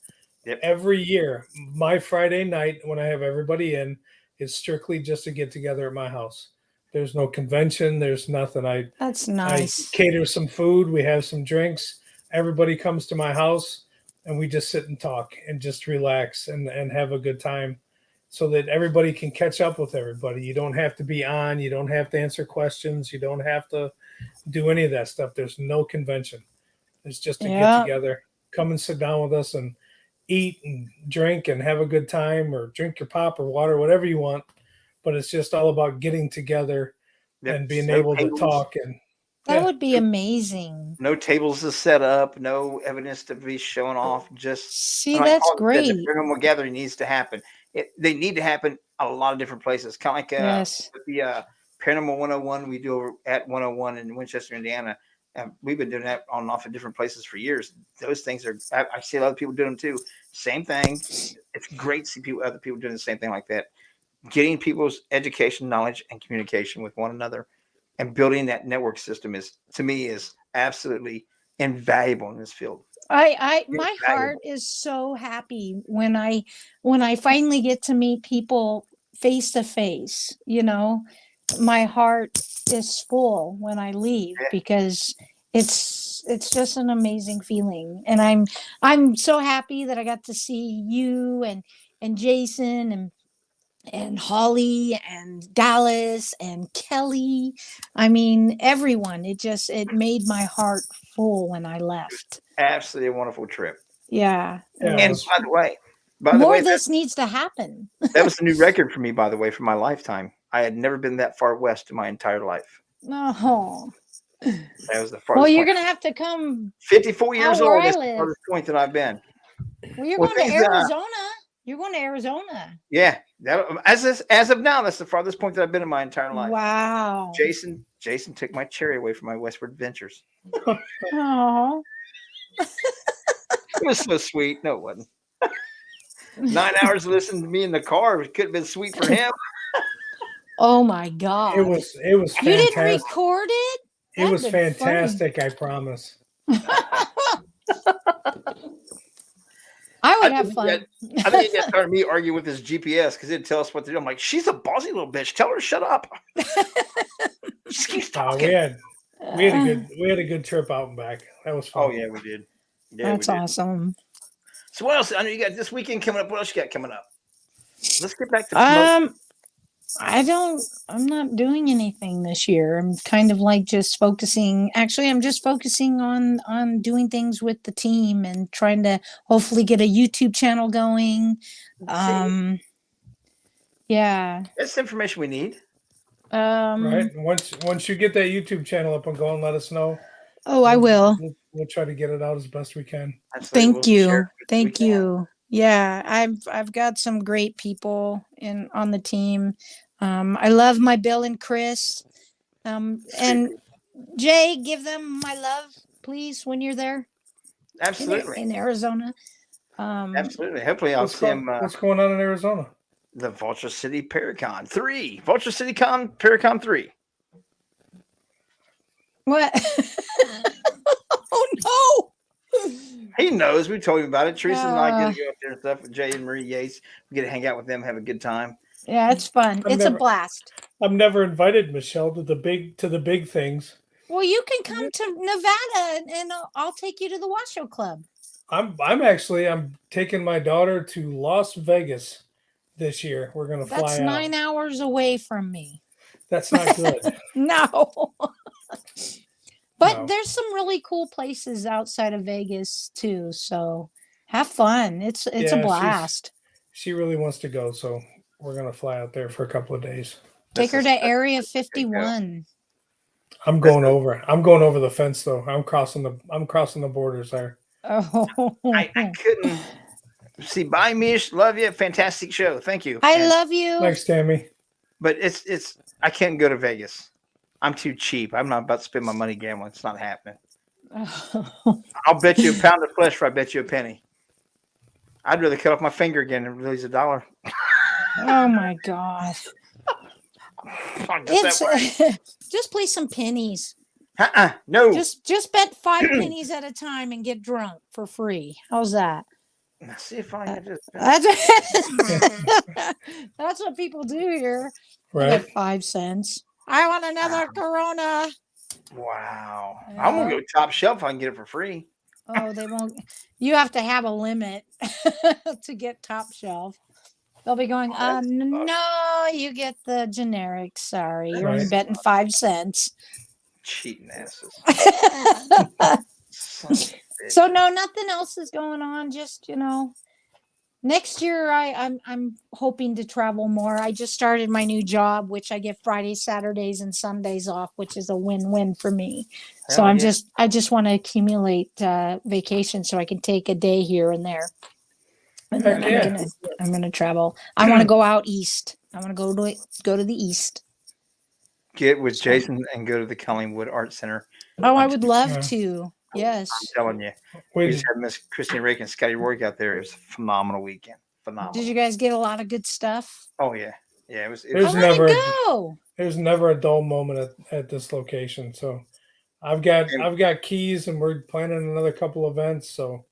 Yep. Every year, my Friday night when I have everybody in is strictly just to get together at my house. There's no convention. There's nothing. That's nice. I cater some food. We have some drinks. Everybody comes to my house, and we just sit and talk and just relax and have a good time so that everybody can catch up with everybody. You don't have to be on. You don't have to answer questions. You don't have to do any of that stuff. There's no convention. It's just to get together, come and sit down with us and eat and drink and have a good time or drink your pop or water, whatever you want. But it's just all about getting together and being able to talk. And that would be amazing. No tables to set up, no evidence to be shown off. Just that's great. The paranormal gathering needs to happen. They need to happen a lot of different places. Kind of like the Paranormal 101 we do over at 101 in Winchester, Indiana. We've been doing that on and off in different places for years. Those things are, I see a lot of people doing them too. Same thing. It's great to see other people doing the same thing like that. Getting people's education, knowledge, and communication with one another and building that network system to me is absolutely invaluable in this field. My heart is so happy when I finally get to meet people face to face, my heart is full when I leave because it's just an amazing feeling, and I'm so happy that I got to see you and Jason and Holly and Dallas and Kelly. I mean, everyone. It made my heart full when I left. Absolutely a wonderful trip. Yeah. Yeah, And was- by the way, Of this needs to happen. that was a new record for me, by the way, for my lifetime. I had never been that far west in my entire life. Oh. That was the farthest Well, you're point. gonna have to come 54 years out where old. I That's the live. farthest point that I've been. Well, you're Well, going to things, Arizona. You're going to Arizona. Yeah, as of now, that's the farthest point that I've been in my entire life. Wow. Jason took my cherry away from my westward adventures. Oh. It was so sweet. No, it wasn't. 9 hours listening to me in the car could have been sweet for him. Oh my God. it was You didn't fantastic. record it? It was That'd been funny. fantastic. I promise. I would have fun. I think he got tired of me arguing with his GPS because he'd tell us what to do. I'm like, she's a bossy little bitch. Tell her to shut up. She keeps talking. We had a good trip out and back. That was fun. Oh yeah, we did. Yeah, That's we did. awesome. So what else? I know you got this weekend coming up. What else you got coming up? Let's get back to promotion. I'm not doing anything this year. I'm kind of like just focusing. Actually, I'm just focusing on doing things with the team and trying to hopefully get a YouTube channel going. Yeah. That's the information we need. Right. Once you get that YouTube channel up and going, let us know. Oh, I will. We'll try to get it out as best we can. Absolutely. Thank We'll you. share it as we Thank can. you. Yeah, I've got some great people on the team. I love my Bill and Chris. And Jay, give them my love, please, when you're there. Absolutely. In Arizona. Absolutely. Hopefully I'll see him. What's going on in Arizona? The Vulture City Paracon 3. Vulture City Paracon 3. What? Oh no! He knows. We told him about it. Teresa and I get to go up there and stuff with Jay and Marie Yates. We get to hang out with them, have a good time. Yeah, it's fun. It's a blast. I've never invited Michelle to the big things. Well, you can come to Nevada and I'll take you to the Washoe Club. I'm taking my daughter to Las Vegas this year. We're gonna fly That's out. 9 hours away from me. That's not good. No. But No. there's some really cool places outside of Vegas too. So have fun. It's a blast. She really wants to go, so we're gonna fly out there for a couple of days. Take her to Area 51. I'm going over the fence though. I'm crossing the borders there. Oh, I couldn't see. Bye, Mish. Love you. Fantastic show. Thank you. I love you. Thanks, Tammy. But it's I can't go to Vegas. I'm too cheap. I'm not about to spend my money gambling. It's not happening. I'll bet you a pound of flesh for I bet you a penny. I'd rather cut off my finger again and release $1. Oh my God. Just Just play some pennies. no. Just bet 5 pennies at a time and get drunk for free. How's that? Let's see if I can just. That's what people do here. Right. Get 5 cents. I want another Corona. Wow. I'm gonna go top shelf if I can get it for free. Oh, they won't. You have to have a limit to get top shelf. They'll be going, no, you get the generic. Sorry, you're only Right. betting 5 cents. Cheating asses. So no, nothing else is going on. Just next year I'm hoping to travel more. I just started my new job, which I get Fridays, Saturdays, and Sundays off, which is a win-win for me. So Hell I yeah. just want to accumulate vacation so I can take a day here and there. And then Heck yeah. I'm gonna travel. I want to go out east. I want to go to the east. Get with Jason and go to the Collingwood Art Center. Oh, I would love Yeah. to. Yes. I'm telling you. We Wait, just had Miss Christine Rake and Scotty Rourke out there. It was a phenomenal weekend. Phenomenal. Did you guys get a lot of good stuff? Oh yeah. Yeah, it was There's How did never- it go? there's never a dull moment at this location. So I've got keys and we're planning another couple events. So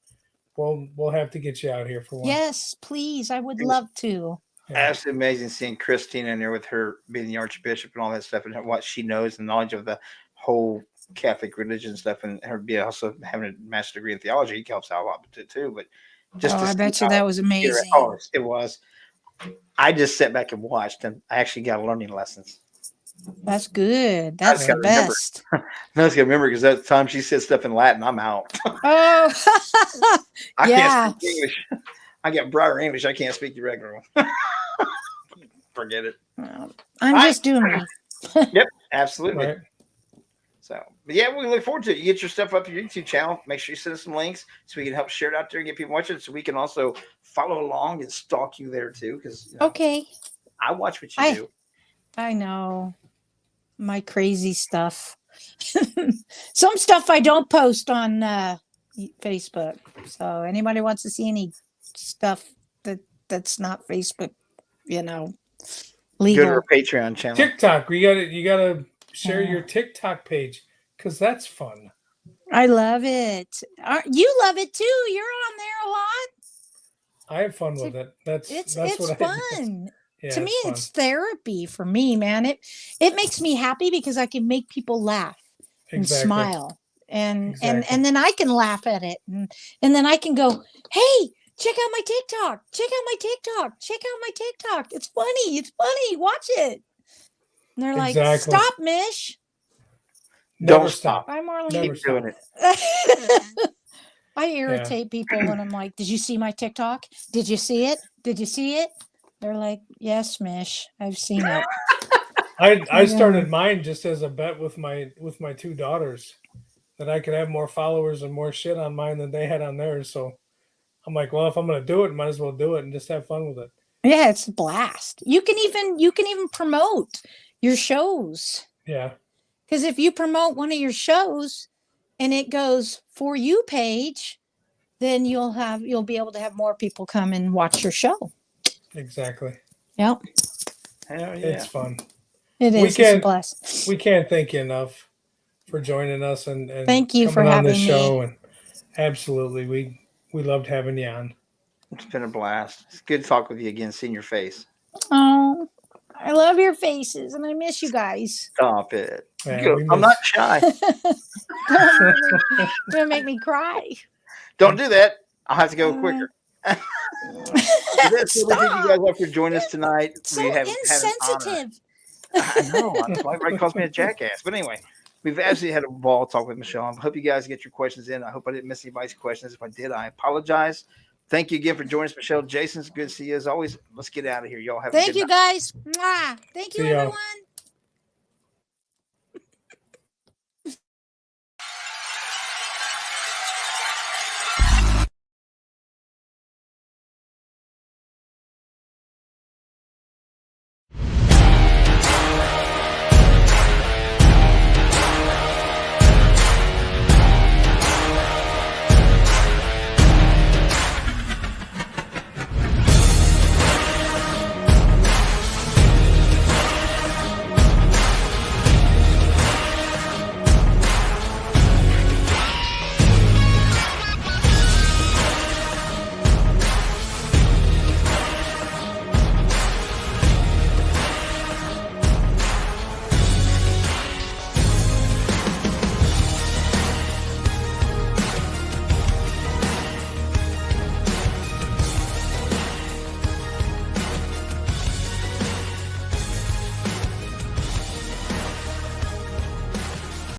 we'll have to get you out here for one. Yes, please. I would love to. Yeah. Absolutely amazing seeing Christina in there with her being the Archbishop and all that stuff, and what she knows and knowledge of the whole Catholic religion stuff, and her be also having a master's degree in theology helps out a lot with it too. But just to I see bet you how that was amazing. it was. I just sat back and watched, and I actually got learning lessons. That's good. I just That's gotta the remember. best. I just gotta remember because that time she said stuff in Latin, I'm out. Oh, I yeah. can't speak English. I got broader English. I can't speak the regular one. Forget it. Well, I'm just doing me. Yep, absolutely. Right. So, but yeah, we look forward to it. You get your stuff up your YouTube channel. Make sure you send us some links so we can help share it out there and get people watching it. So we can also follow along and stalk you there too. Because Okay. I watch what you do. I know my crazy stuff. Some stuff I don't post on Facebook. So anybody wants to see any stuff that's not Facebook, legal. Go to our Patreon channel. TikTok. You gotta share your TikTok page because that's fun. I love it. You love it too. You're on there a lot. I have fun with it. That's what fun. Yeah, to me, fun. it's therapy for me, man. It makes me happy because I can make people laugh and smile, and then I can laugh at it, and then I can go, hey, check out my TikTok. Check out my TikTok. Check out my TikTok. It's funny. It's funny. Watch it. And they're like, stop, Mish. Never stop. I'm Marlene. Never Keep doing stop. it. I irritate people when I'm like, did you see my TikTok? Did you see it? Did you see it? They're like, yes, Mish, I've seen it. I started mine just as a bet with my two daughters that I could have more followers and more shit on mine than they had on theirs. So I'm like, well, if I'm gonna do it, might as well do it and just have fun with it. Yeah, it's a blast. You can even promote your shows. Yeah. Because if you promote one of your shows and it goes for you page, then you'll be able to have more people come and watch your show. Exactly. Yep. Hell yeah. It's fun. It is. It's a blast. We can't thank you enough for joining us and thank you for coming on having this show. me. And absolutely, we loved having you on. It's been a blast. It's good to talk with you again, seeing your face. Oh, I love your faces and I miss you guys. Stop it. Yeah, I'm not shy. Don't make me cry. Don't do that. I'll have to go quicker. Thank you guys all for joining us tonight. So insensitive. I know. Everybody calls me a jackass. But anyway, we've absolutely had a ball talk with Michelle. I hope you guys get your questions in. I hope I didn't miss anybody's questions. If I did, I apologize. Thank you again for joining us, Michelle. Jason, it's good to see you as always. Let's get out of here. Y'all have a good night. Thank you, guys. Mwah. Thank you, everyone.